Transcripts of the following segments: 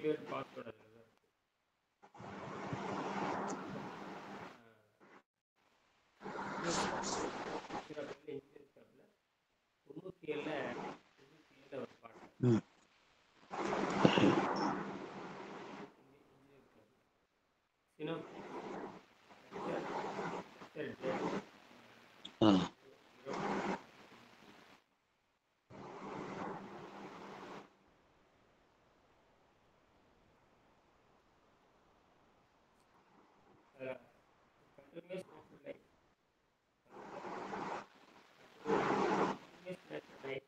பேர் பாஸ்வேர்டு அதில் தான் இருக்கு. திருச்சிராப்பள்ளி இன்ஜினியர் கிளப்ல 97 ஒரு பாட்டு ம். இன்ஜினியர் கிளப்ல சினோப்டிக்ஸ் லெக்சர் டேட் ஆ. 20 continues natural life continues natural life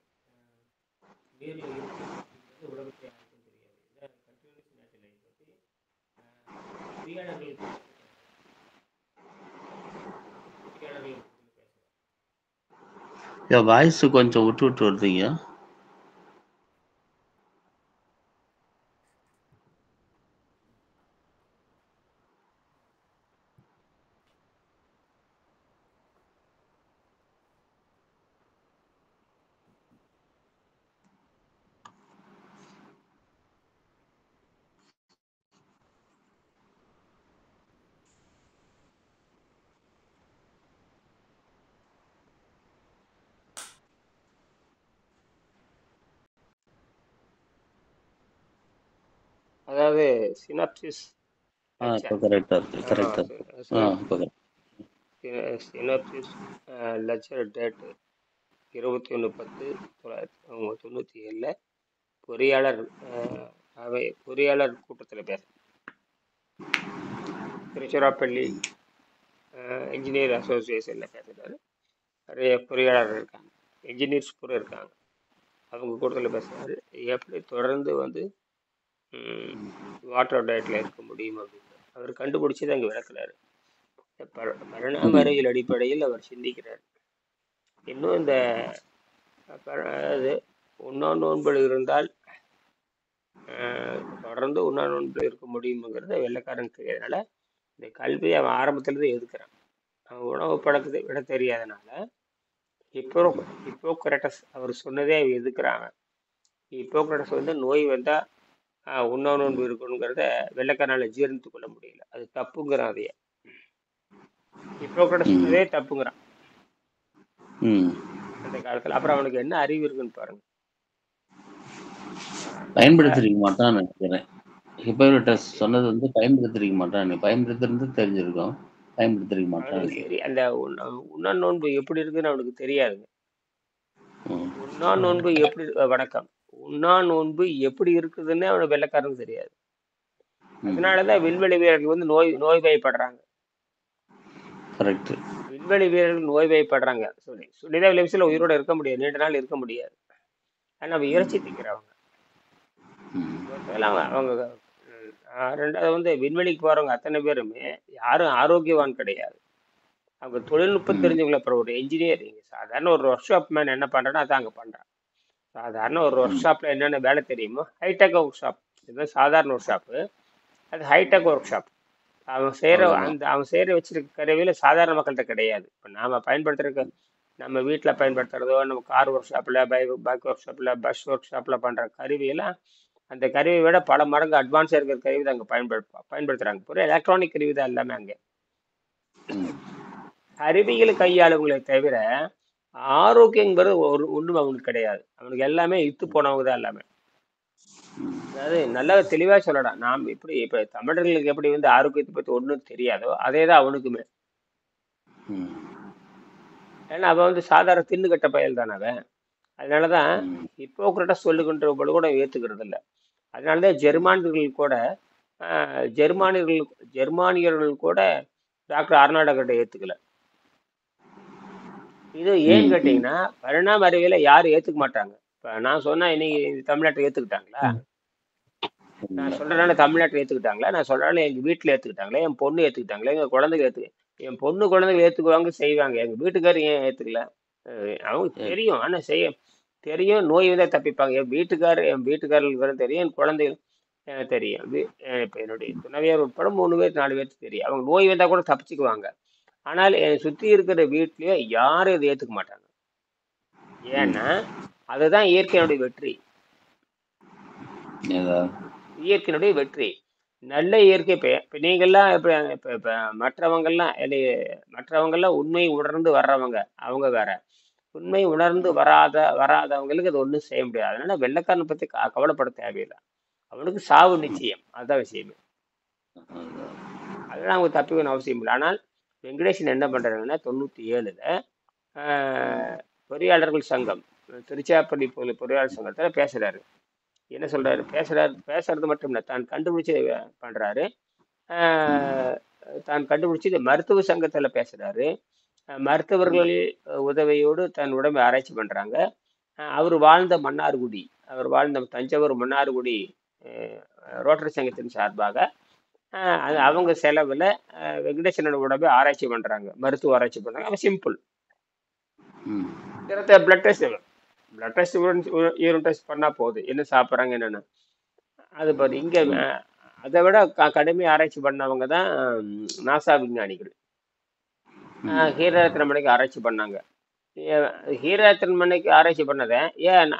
நீரில் இருப்பு அப்படிங்கிறது உலகத்தை யாருக்கும் தெரியாது. இதான் கண்டினியூஸ் நேச்சுரல் லைஃப் பற்றி பொறியாளர்கள் பொறியாளர்கள் பேசுகிறேன். வாய்ஸ் கொஞ்சம் விட்டு விட்டு வருதுங்க. அதாவது சினாப்சிஸ் இப்போ கரெக்டாக இருக்கு, கரெக்டாக இருக்கு. இப்போ சினாப்சிஸ் லெக்சர் டேட்டு 21/10/1997 பொறியாளர் பொறியாளர் கூட்டத்தில் பேச திருச்சிராப்பள்ளி இன்ஜினியர் அசோசியேஷனில் பேசுகிறாரு. நிறைய பொறியாளர் இருக்காங்க, இன்ஜினியர்ஸ் கூட இருக்காங்க. அவங்க கூட்டத்தில் பேசுகிறாரு. எப்படி தொடர்ந்து வந்து வாட்டர் டயட்டில் இருக்க முடியும் அப்படின்னு அவர் கண்டுபிடிச்சது அங்கே விளக்குறாரு. பரிணாம அறிவியல் அடிப்படையில் அவர் சிந்திக்கிறார். இன்னும் இந்த அதாவது உண்ணா நோன்பு இருந்தால் தொடர்ந்து உண்ணா நோன்பு இருக்க முடியுங்கிறத வெள்ளைக்காரன் தெரியாதனால இந்த கல்வியை அவன் ஆரம்பத்துலேருந்து எதுக்குறான். அவன் உணவு பழக்கத்தை விட தெரியாதனால ஹிப்போக்ரட்டஸ் அவர் சொன்னதே அவன் எதுக்குறாங்க. ஹிப்போக்ரட்டஸ் வந்து நோய் வந்தால் உண்ணா நோன்பு இருக்கணுங்கிறத வெள்ளைக்காரனால ஜீரணித்து கொள்ள முடியல. அது தப்புங்கிறான். அதையே ஹிப்போக்ரட்டஸ் சொன்னதே தப்புங்கிறான் அந்த காலத்துல. அப்புறம் அவனுக்கு என்ன அறிவு இருக்குன்னு பாருங்க. பயன்படுத்திருக்க மாட்டான்னு நினைக்கிறேன். ஹிப்போக்ரட்டஸ் சொன்னது வந்து பயன்படுத்திருக்க மாட்டான். பயன்படுத்துறது தெரிஞ்சிருக்கும், பயன்படுத்திருக்க மாட்டான். சரி, அந்த உண்ணா நோன்பு எப்படி இருக்குன்னு அவனுக்கு தெரியாதுங்க. உண்ணா நோன்பு எப்படி வணக்கம் உண்ணா நோன்பு எப்படி இருக்குதுன்னு அவனுக்கு வெள்ளைக்காரனுக்கு தெரியாது. அதனாலதான் விண்வெளி வீரர்கள் வந்து நோய்வாய்ப்படுறாங்க. விண்வெளி வீரர்கள் நோய்வாய்ப்படுறாங்க. சுனிதா வில்லியம்ஸ்ல உயிரோட இருக்க முடியாது, நீண்ட நாள் இருக்க முடியாது. ஆனா அவ இறைச்சி திங்கிறவங்க. அவங்க ரெண்டாவது வந்து விண்வெளிக்கு போறவங்க அத்தனை பேருமே யாரும் ஆரோக்கியவான் கிடையாது. அவங்க தொழில்நுட்பம் தெரிஞ்சவங்களை. அப்புறம் ஒரு இன்ஜினியரிங் சாதாரண ஒரு ஒர்க் ஷாப் மேன் என்ன பண்றானோ அதான் அங்க பண்றான். சாதாரண ஒரு ஒர்க் ஷாப்ல என்னென்ன வேலை தெரியுமோ, ஹைடெக் ஒர்க் ஷாப். இது சாதாரண ஒர்க் ஷாப்பு, அது ஹைடெக் ஒர்க் ஷாப். அவன் செய்யற வச்சிருக்க கருவியில சாதாரண மக்கள்கிட்ட கிடையாது. இப்போ நாம பயன்படுத்துறதுக்கு நம்ம வீட்டில் பயன்படுத்துறதோ, நம்ம கார் ஒர்க் ஷாப்ல, பைக் ஒர்க் ஷாப்ல, பஸ் ஒர்க் ஷாப்ல பண்ற கருவியெல்லாம் அந்த கருவியை விட பல மடங்கு அட்வான்ஸா இருக்கிற கருவி தான் அங்கே பயன்படுத்துறாங்க. ஒரு எலக்ட்ரானிக் கருவி தான் எல்லாமே. அங்கே கருவிகளை கையாளுவங்களை தவிர ஆரோக்கியங்கிறது ஒன்றும் அவனுக்கு கிடையாது. அவனுக்கு எல்லாமே இத்து போனவங்க தான் எல்லாமே. அதாவது நல்லா தெளிவா சொல்லலாம். நாம் இப்ப தமிழர்களுக்கு எப்படி வந்து ஆரோக்கியத்தை பத்தி ஒன்றும் தெரியாதோ அதே தான் அவனுக்குமே. ஏன்னா அவன் வந்து சாதாரண தின்னு கட்ட பயல் தானே அவன். அதனாலதான் ஹிப்போக்ரட்டஸ் சொல்லுகின்ற கூட ஏத்துக்கிறது இல்லை. அதனாலதான் ஜெர்மானியர்கள் கூட டாக்டர் அர்னால்டு ஏத்துக்கல. இது ஏன்னு கேட்டீங்கன்னா, பரிணாம அறிவியலை யாரும் ஏத்துக்க மாட்டாங்க. இப்ப நான் சொன்னா இன்னைக்கு தமிழ்நாட்டை ஏத்துக்கிட்டாங்களா? நான் சொல்றதுனால தமிழ்நாட்டை ஏத்துக்கிட்டாங்களா? நான் சொல்றதுனால எங்க வீட்டுல ஏத்துக்கிட்டாங்களா? என் பொண்ணு ஏத்துக்கிட்டாங்களா? எங்க குழந்தைங்க என் பொண்ணு குழந்தைங்க ஏத்துக்குவாங்க, செய்வாங்க. எங்க வீட்டுக்காரர் ஏன் ஏத்துக்கல? அவங்க தெரியும், ஆனா தெரியும். நோய் வந்தா தப்பிப்பாங்க. என் வீட்டுக்காரர்களுக்கு தெரியும், என் குழந்தைகள் எனக்கு தெரியும். இப்ப என்னுடைய துணைவியார் உட்பட 3 பேர் 4 பேருக்கு தெரியும். அவங்க நோய் வந்தா கூட தப்பிச்சுக்குவாங்க. ஆனால் சுத்தி இருக்கிற வீட்லயே யாரும் இதை ஏத்துக்க மாட்டாங்க. ஏன்னா அதுதான் இயற்கையினுடைய வெற்றி. இயற்கையினுடைய வெற்றி. நல்ல இயற்கை இப்ப நீங்கெல்லாம் இப்ப மற்றவங்கெல்லாம் மற்றவங்கெல்லாம் உண்மை உணர்ந்து வர்றவங்க அவங்க வேற. உண்மை உணர்ந்து வராதவங்களுக்கு அது ஒண்ணும் செய்ய முடியாது. அதனால வெள்ளைக்காரனை பத்தி கவலைப்பட தேவையில்லை. அவனுக்கு சாவு நிச்சயம். அதுதான் விஷயமே. அதெல்லாம் அவங்க தப்பிக்கணும் அவசியம் இல்லை. ஆனால் வெங்கடேசன் என்ன பண்றாங்கன்னா 97ல பொறியாளர்கள் சங்கம், திருச்சிராப்பள்ளி பொறியாளர் சங்கத்துல பேசுறாரு. என்ன சொல்றாரு? பேசுறது மட்டும் இல்லை, தான் கண்டுபிடிச்சு பண்றாரு. தான் கண்டுபிடிச்சு மருத்துவ சங்கத்துல பேசுறாரு. மருத்துவர்கள் உதவியோடு தன் உடம்பை ஆராய்ச்சி பண்றாங்க. அவர் வாழ்ந்த தஞ்சாவூர் மன்னார்குடி ரோட்டரி சங்கத்தின் சார்பாக அவங்க செலவுல வெங்கடேசனோட உடம்பை ஆராய்ச்சி பண்றாங்க, மருத்துவ ஆராய்ச்சி பண்றாங்க. அவன் simple blood test urine test பண்ணா போதும், என்ன சாப்பிட்றாங்க என்னன்னு. அது பாரு இங்க அதை விட கடுமையாக ஆராய்ச்சி பண்ணவங்க தான் நாசா விஞ்ஞானிகள். ஹீரரத்ன மணிக்கு ஆராய்ச்சி பண்ணாங்க. ஹீரரத்ன மணிக்கு ஆராய்ச்சி பண்ணதை ஏன்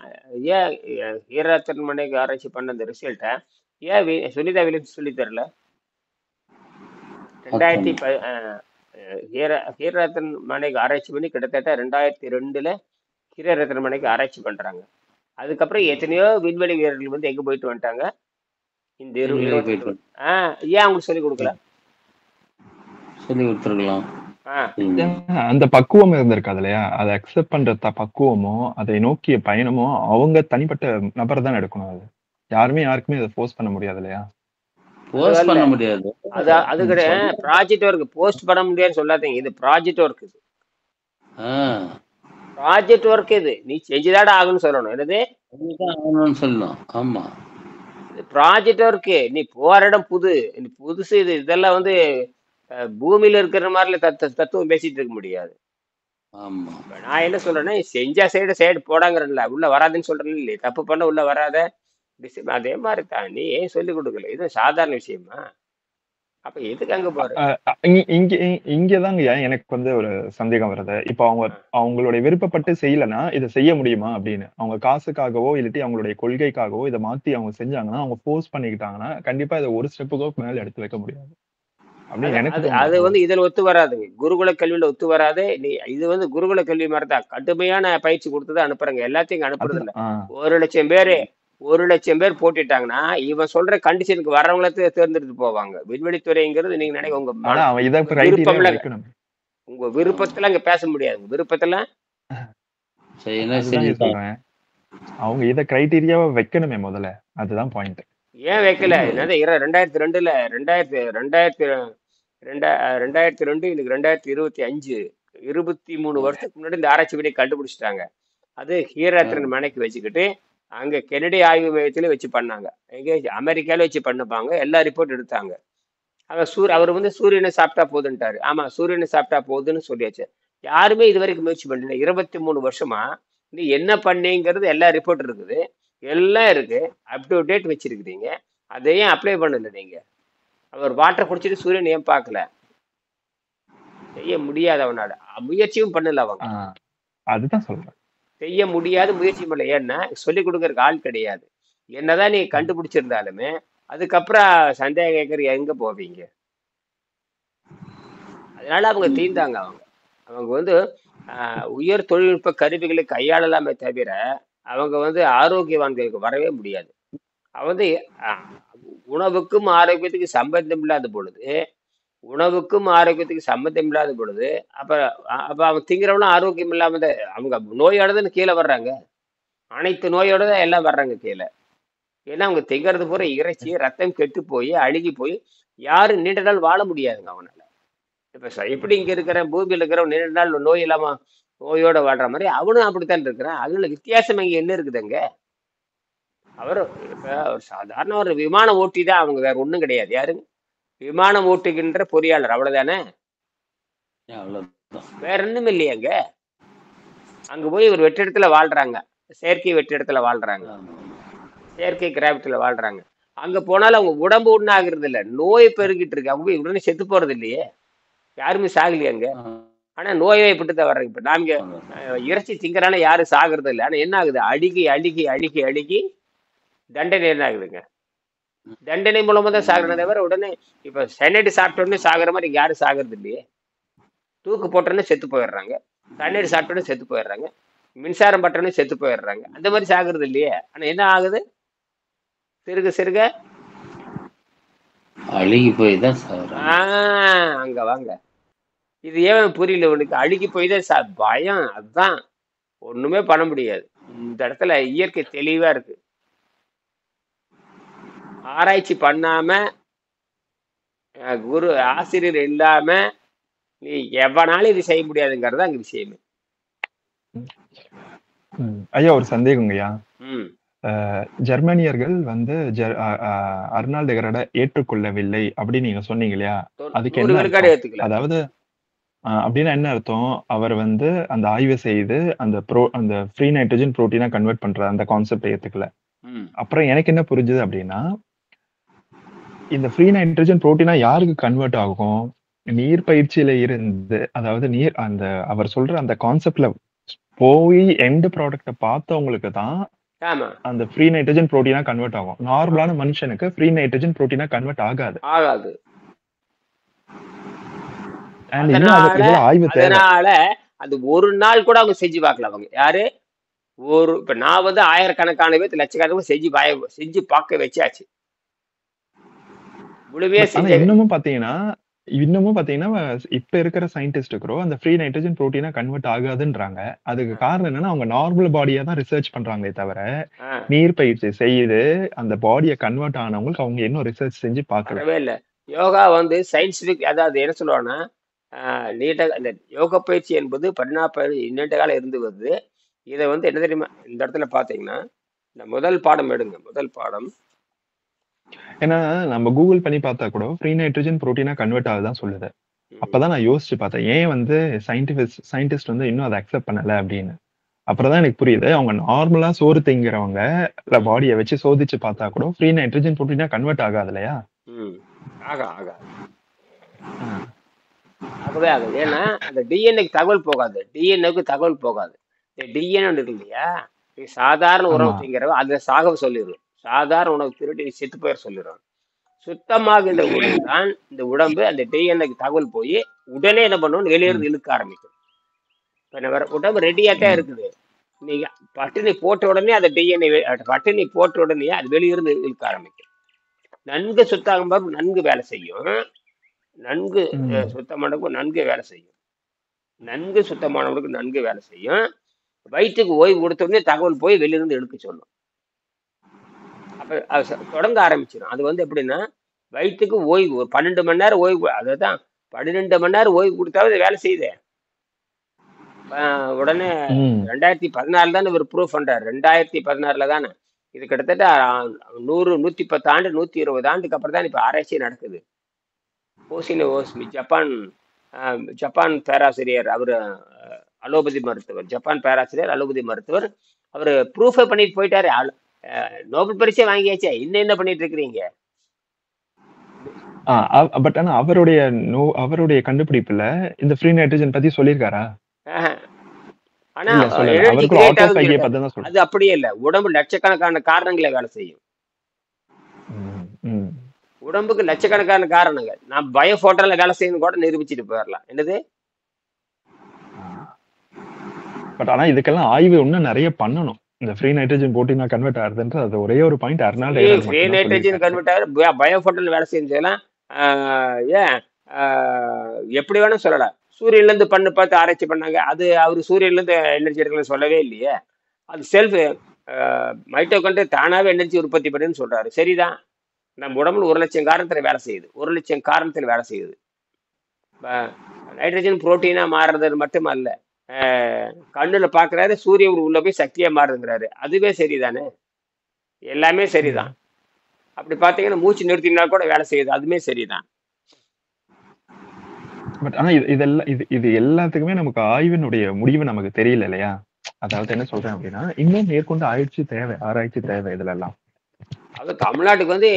ஹீரரத்ன மணிக்கு ஆராய்ச்சி பண்ண அந்த ரிசல்ட்டை ஏன் சுனிதா வில்லியம்ஸ் சொல்லி தரல? 2010 ஹீரரத்ன மணிக்கு ஆராய்ச்சி பண்ணி கிட்டத்தட்ட 2002ல ஹீரரத்ன மணிக்கு ஆராய்ச்சி பண்றாங்க. அதுக்கப்புறம் எத்தனையோ விண்வெளி வீரர்கள் வந்து எங்க போயிட்டு வந்துட்டாங்க. இந்த ஏன் அவங்களுக்கு சொல்லி கொடுக்கல? சொல்லி கொடுத்துருக்கலாம். அந்த பக்குவம் இருந்திருக்காது இல்லையா? அதை அக்செப்ட் பண்ற பக்குவமோ அதை நோக்கிய பயணமோ அவங்க தனிப்பட்ட நபர் தான் எடுக்கணும். அது யாருமே யாருக்குமே அதை போஸ்ட் பண்ண முடியாது இல்லையா? போஸ்ட் பண்ண முடியாது. அது கிடையாது. ப்ராஜெக்ட் ஒர்க் போஸ்ட் பண்ண முடியாதுன்னு சொல்லாதீங்க. இது ப்ராஜெக்ட் ஒர்க். இது ப்ராஜெக்ட் ஒர்க். இது நீ செஞ்சுதாட ஆகுன்னு சொல்லணும். என்னது சொல்லணும்? ஆமா, ப்ராஜெக்ட் ஒர்க்கு. நீ போற இடம் புதுசு. இதெல்லாம் வந்து பூமியில இருக்கிற மாதிரி தத்துவம் பேசிட்டு இருக்க முடியாது. நான் என்ன சொல்றேன்னா, செஞ்சா சைடு போடாங்கிறல்ல, உள்ள வராதுன்னு சொல்றேன் இல்லையே. தப்பு பண்ண உள்ள வராத. அதே மாதிரி தான். நீ ஏன் சொல்லி கொடுக்கல? இது சாதாரண விஷயமா? அப்ப எதுக்கு அங்க போற? இங்கதாங்க எனக்கு வந்து ஒரு சந்தேகம் வருது. இப்ப அவங்களுடைய விருப்பப்பட்டு செய்யலன்னா இதை செய்ய முடியுமா அப்படின்னு. அவங்க காசுக்காகவோ இல்லாட்டி அவங்களுடைய கொள்கைக்காகவோ இதை மாத்தி அவங்க செஞ்சாங்கன்னா, அவங்க போர்ஸ் பண்ணிக்கிட்டாங்கன்னா கண்டிப்பா இதை ஒரு ஸ்டெப்புக்கோ மேல எடுத்து வைக்க முடியாது. அது வந்து இதுல ஒத்து வராதுங்க. குருகுல கல்வியில ஒத்து வராது. இது வந்து குருகுல கல்வி மாதிரி தான். கடுமையான பயிற்சி கொடுத்துதான் அனுப்புறாங்க. எல்லாத்தையும் அனுப்புறது இல்லை. 1,00,000 பேர் போட்டுட்டாங்கன்னா இவன் சொல்ற கண்டிஷனுக்கு வர்றவங்கள தேர்ந்தெடுத்து போவாங்க. விண்வெளித்துறைங்கிறது நீங்க நினைக்க உங்க விருப்பத்துல அங்க பேச முடியாது. விருப்பத்துல அவங்க இத கிரைட்டீரியாவை வைக்கணுமே முதல்ல. அதுதான் பாயிண்ட். ஏன் வைக்கல? என்னது 2002ல 2002 இன்னைக்கு 2025 23 வருஷத்துக்கு முன்னாடி இந்த ஆராய்ச்சி படி கண்டுபிடிச்சிட்டாங்க. அது ஹீரரத்ன மனைக்கு வச்சுக்கிட்டு அங்க கெனடி ஆய்வு மையத்துல வச்சு பண்ணாங்க. எங்க அமெரிக்கால வச்சு பண்ணுப்பாங்க. எல்லா ரிப்போர்ட் எடுத்தாங்க. அவர் வந்து சூரியனை சாப்பிட்டா போதுன்ட்டாரு. ஆமா, சூரியனை சாப்பிட்டா போதுன்னு சொல்லியாச்சு. யாருமே இது வரைக்கும் முயற்சி பண்ணல. 23 வருஷமா நீ என்ன பண்ணீங்கிறது எல்லா ரிப்போர்ட் இருக்குது, எல்லாம் இருக்கு, அப் டு டேட் வச்சிருக்கிறீங்க. அதையும் அப்ளை பண்ணல நீங்க. அவர் வாட்டர் குடிச்சிட்டு சூரியன் ஏன் பார்க்கல? செய்ய முடியாது அவனால. முயற்சியும் பண்ணல அவங்க. அதுதான் சொல்றேன். செய்ய முடியாது, முயற்சி பண்ணல. ஏன்னா சொல்லிக் கொடுக்கறதுக்கு ஆள் கிடையாது. என்னதான் நீ கண்டுபிடிச்சிருந்தாலுமே அதுக்கப்புறம் சந்தேகம் கேட்கறது எங்க போவீங்க? அதனால அவங்க தீர்ந்தாங்க. அவங்க வந்து உயர் தொழில்நுட்ப கருவிகளை கையாளலாமே தவிர அவங்க வந்து ஆரோக்கியவான்களுக்கு வரவே முடியாது. வந்து உணவுக்கும் ஆரோக்கியத்துக்கு சம்பந்தம் இல்லாத பொழுது அப்ப அவங்க திங்கிறவங்களும் ஆரோக்கியம் இல்லாம அவங்க நோயோடதுன்னு கீழே வர்றாங்க. அனைத்து நோயோட தான் எல்லாம் வர்றாங்க கீழே. ஏன்னா அவங்க திங்கிறது பூரா இறைச்சி, ரத்தம் கெட்டு போய் அழுகி போய் யாரும் நீண்ட நாள் வாழ முடியாதுங்க அவனால. இப்ப எப்படி இங்க இருக்கிற பூமியில இருக்கிறவன் நீண்ட நாள் நோய் இல்லாம நோயோட வாழ்ற மாதிரி அவனும் அப்படித்தான் இருக்கிறான். அதுல வித்தியாசம் இங்க என்ன இருக்குதுங்க? அவர் இப்ப ஒரு சாதாரண ஒரு விமான ஓட்டி தான். அவங்க வேற ஒண்ணும் கிடையாது. யாருங்க? விமானம் ஓட்டுகின்ற பொறியாளர், அவ்வளவுதானே. வேற ஒண்ணும் இல்லையாங்க. அங்க போய் ஒரு வெற்றிடத்துல வாழ்றாங்க. செயற்கை வெற்றிடத்துல வாழ்றாங்க. செயற்கை கிராவிட்டில வாழ்றாங்க. அங்க போனாலும் அவங்க உடம்பு ஒன்றும் ஆகுறது இல்லை. நோய் பெருகிட்டு இருக்கு. அவங்க போய் உடனே செத்து போறது இல்லையே. யாருமே சாகலையாங்க. ஆனா நோயை இப்படித்தான் வர்றாங்க. இப்ப நாங்க இறைச்சி திங்கறால யாரும் சாகுறது இல்லை. ஆனா என்ன ஆகுது? அழுகி அழுகி அழுகி அழுகி தண்டனை என்ன ஆகுதுங்க? தண்டனை மூலமா தான் சாகுறத தவிர உடனே இப்ப சைனைடு சாப்பிட்ட உடனே சாகுற மாதிரி இங்க யாரும் சாகுறது இல்லையே. தூக்கு போட்டோன்னே செத்து போயிடுறாங்க. சைனைடு சாப்பிட்ட உடனே செத்து போயிடுறாங்க. மின்சாரம் பட்டோன்னே செத்து போயிடுறாங்க. அந்த மாதிரி சாகுறது இல்லையே. ஆனா என்ன ஆகுது? சிறுக சிறுக அழுகி போய் தான் சாகுறாங்க. அங்க வாங்க. இது ஏன் புரியல உனக்கு? அழுகி போய் தான் பயம். அதுதான் ஒண்ணுமே பண்ண முடியாது. இந்த இடத்துல இயற்கை தெளிவா இருக்கு. ஆராய்ச்சி பண்ணாம குரு ஆசிரியர் இல்லாம நீ எவனாலும் இது செய்ய முடியாதுங்கிறது அங்க விஷயமே. ஐயா ஒரு சந்தேகங்கய்யா. ம் ஜெர்மனியர்கள் வந்து அர்னால்டு டெகரட ஏற்றுக்கொள்ளவில்லை அப்படின்னு நீங்க சொன்னீங்க இல்லையா? அதுக்கு 100 என்ன விழுக்காடு அர்த்தம்? ஏத்துக்கல. அதாவது அப்படின்னா என்ன அர்த்தம்? அவர் வந்து அந்த ஆய்வு செய்து அந்த ஃப்ரீ நைட்ரஜன் புரோட்டீனா கன்வெர்ட் பண்ற அந்த கான்செப்டை ஏத்துக்கல. ம் அப்புறம் எனக்கு என்ன புரிஞ்சுது அப்படின்னா, இந்த ஃப்ரீ நைட்ரஜன் புரோட்டீனா யாருக்கு கன்வெர்ட் ஆகும்? நீர் பயிற்சியில இருந்து, அதாவது அந்த அவர் சொல்ற அந்த கான்செப்ட்ல போய் எண்ட் ப்ராடக்ட பார்த்தவங்களுக்கு தான் ஆமா அந்த ஃப்ரீ நைட்ரஜன் புரோட்டீனா கன்வெர்ட் ஆகும். நார்மலான மனுஷனுக்கு ஃப்ரீ நைட்ரஜன் புரோட்டீனா கன்வெர்ட் ஆகாது. ஆகாது. அண்ட் இன்னும் அதனால இதோட ஆய்வு தேவை. அதனால அது ஒரு நாள் கூட அவங்க செஞ்சு பார்க்கல. அவங்க யாரு? இப்ப நான் வந்து ஆயிரக்கணக்கான பேர் லட்சக்கணக்கான செஞ்சு பார்க்க வச்சாச்சு. முழுமையா ஆனா செஞ்ச இன்னமும் பாத்தீங்கன்னா இப்ப இருக்கிற சயின்டிஸ்டுக்கிறோ அந்த ஃப்ரீ நைட்ரஜன் புரோட்டீனா கன்வெர்ட் ஆகாதுன்றாங்க. அதுக்கு காரணம் என்னன்னா அவங்க நார்மல் பாடியா தான் ரிசர்ச் பண்றாங்களே தவிர நீர் பயிற்சி செய்து அந்த பாடியை கன்வெர்ட் ஆனவங்களுக்கு அவங்க இன்னும் ரிசர்ச் செஞ்சு பார்க்கல. வரவே இல்லை. யோகா வந்து சயின்டிபிக், அதாவது என்ன சொல்லுவாங்கன்னா நீட்டாக இந்த யோக பயிற்சி என்பது நீண்ட காலம் இருந்து வருது. இதை வந்து என்ன தெரியுமா, இந்த இடத்துல பாத்தீங்கன்னா இந்த முதல் பாடம் எடுங்க. முதல் பாடம் ஏன்னா நம்ம கூகுள் பண்ணி பார்த்தா கூட ஃப்ரீ நைட்ரஜன் புரோட்டீனா கன்வெர்ட் ஆகுதான் சொல்லுது. அப்பதான் நான் யோசிச்சு பார்த்தேன், ஏன் வந்து சயின்டிஸ்ட் வந்து இன்னும் அதை அக்செப்ட் பண்ணல அப்படின்னு. அப்புறம் தான் எனக்கு புரியுது, அவங்க நார்மலா சோறு திங்கிறவங்க பாடியை வச்சு சோதிச்சு பார்த்தா கூட ஃப்ரீ நைட்ரஜன் புரோட்டீனா கன்வெர்ட் ஆகாது இல்லையா? ஆகவே ஆகுது. ஏன்னா அந்த டிஎன்ஏக்கு தகவல் போகாது. டிஎன்ஏக்கு தகவல் போகாது. டிஎன்ஏ இருக்கு இல்லையா, சாதாரண உணவு திங்கிறவ அதை சாக சொல்லிடும். சாதாரண உணவு திருடி செத்து போயிட சொல்லிடும். சுத்தமாக இந்த உடம்பு தான், இந்த உடம்பு அந்த டிஎன்ஏக்கு தகவல் போய் உடனே என்ன பண்ணும், வெளியிருந்து இழுக்க ஆரம்பிக்கும். உடம்பு ரெடியா தான் இருக்குது. நீங்க பட்டினி போட்ட உடனே அந்த டிஎன்ஏ பட்டினி போட்ட உடனே அது வெளியிருந்து இழுக்க ஆரம்பிக்கும். நன்கு சுத்தமாக நன்கு வேலை செய்யும். நன்கு சுத்தமானவங்களுக்கு நன்கு வேலை செய்யும். நன்கு சுத்தமானவங்களுக்கு நன்கு வேலை செய்யும். வயிற்றுக்கு ஓய்வு கொடுத்த உடனே தகவல் போய் வெளியிருந்து எடுக்க சொல்லும். அப்ப தொடங்க ஆரம்பிச்சிடும். அது வந்து எப்படின்னா, வயிற்றுக்கு ஓய்வு 12 மணி நேரம் ஓய்வு, அதுதான் 12 மணி நேரம் ஓய்வு கொடுத்தாவது வேலை செய்யுது. உடனே 2014 தானே இவர் ப்ரூவ் பண்றாரு. 2016 தானே இது. கிட்டத்தட்ட 100 110 ஆண்டு 120 ஆண்டுக்கு அப்புறம் தான் இப்ப ஆராய்ச்சி நடக்குது. ஓசினோ ஓஸ்மி ஜப்பான் பேராசிரியர், அவரு அலோபதி மருத்துவர், ஜப்பான் பேராசிரியர் அலோபதி மருத்துவர், அவரு ப்ரூஃப் பண்ணிட்டு போயிட்டாரு. நோபல் பரிசே வாங்கியாச்சே, இன்னும் என்ன பண்ணிட்டு இருக்கிறீங்க? பட் ஆனா அவருடைய கண்டுபிடிப்புல இந்த ஃப்ரீ நைட்ரஜன் பத்தி சொல்லியிருக்காரா? ஆனா அது அப்படியே இல்ல. உடம்பு லட்சக்கணக்கான காரணங்களை வேலை செய்யும். உடம்புக்கு லட்சக்கணக்கான காரணங்கள். நான் பயோஃபோட்டால வேலை செய்யணும் கூட நிரூபிச்சுட்டு போயிடலாம். என்னது? பட் ஆனா இதுக்கெல்லாம் ஆய்வு இன்னும் நிறைய பண்ணணும். இந்த ஃப்ரீ நைட்ரஜன் புரோட்டீனா கன்வெர்ட் ஆகுதுன்ற அது ஒரே ஒரு பாயிண்ட் அர்னால்டு டெகரர் ஃப்ரீ நைட்ரஜன் கன்வெர்ட் ஆகுது. பயோஃபோட்டால வேலை செஞ்சதெல்லாம் ஏன் எப்படி வேணும் சொல்லலாம். சூரியன்ல இருந்து பண்ணு பார்த்து ஆராய்ச்சி பண்ணாங்க. அது அவரு சூரியன்ல இருந்து எனர்ஜி எடுக்கணும்னு சொல்லவே இல்லையே. அது செல்ஃப் மைட்டோகாண்ட்ரியா தானாவே எனர்ஜி உற்பத்தி பண்ணுன்னு சொல்றாரு. சரிதான். நம்ம உடம்புல 1,00,000 காரணத்துல வேலை செய்யுது. 1,00,000 காரணத்துல வேலை செய்யுது. நைட்ரஜன் புரோட்டீனா மாறுறது மட்டும் அல்ல, கண்ணுல பாக்குறாரு, சூரிய உள்ள போய் சக்தியா மாறுதுங்கிறாரு. அதுவே சரிதானே? எல்லாமே சரிதான். அப்படி பாத்தீங்கன்னா மூச்சு நிறுத்தினா கூட வேலை செய்யுது. அதுமே சரிதான். பட் ஆனா இது எல்லாத்துக்குமே நமக்கு ஆய்வினுடைய முடிவு நமக்கு தெரியல இல்லையா? அதாவது என்ன சொல்றேன் அப்படின்னா, இன்னும் மேற்கொண்டு ஆராய்ச்சி தேவை இதுல எல்லாம். அது தமிழ்நாட்டுக்கு வந்து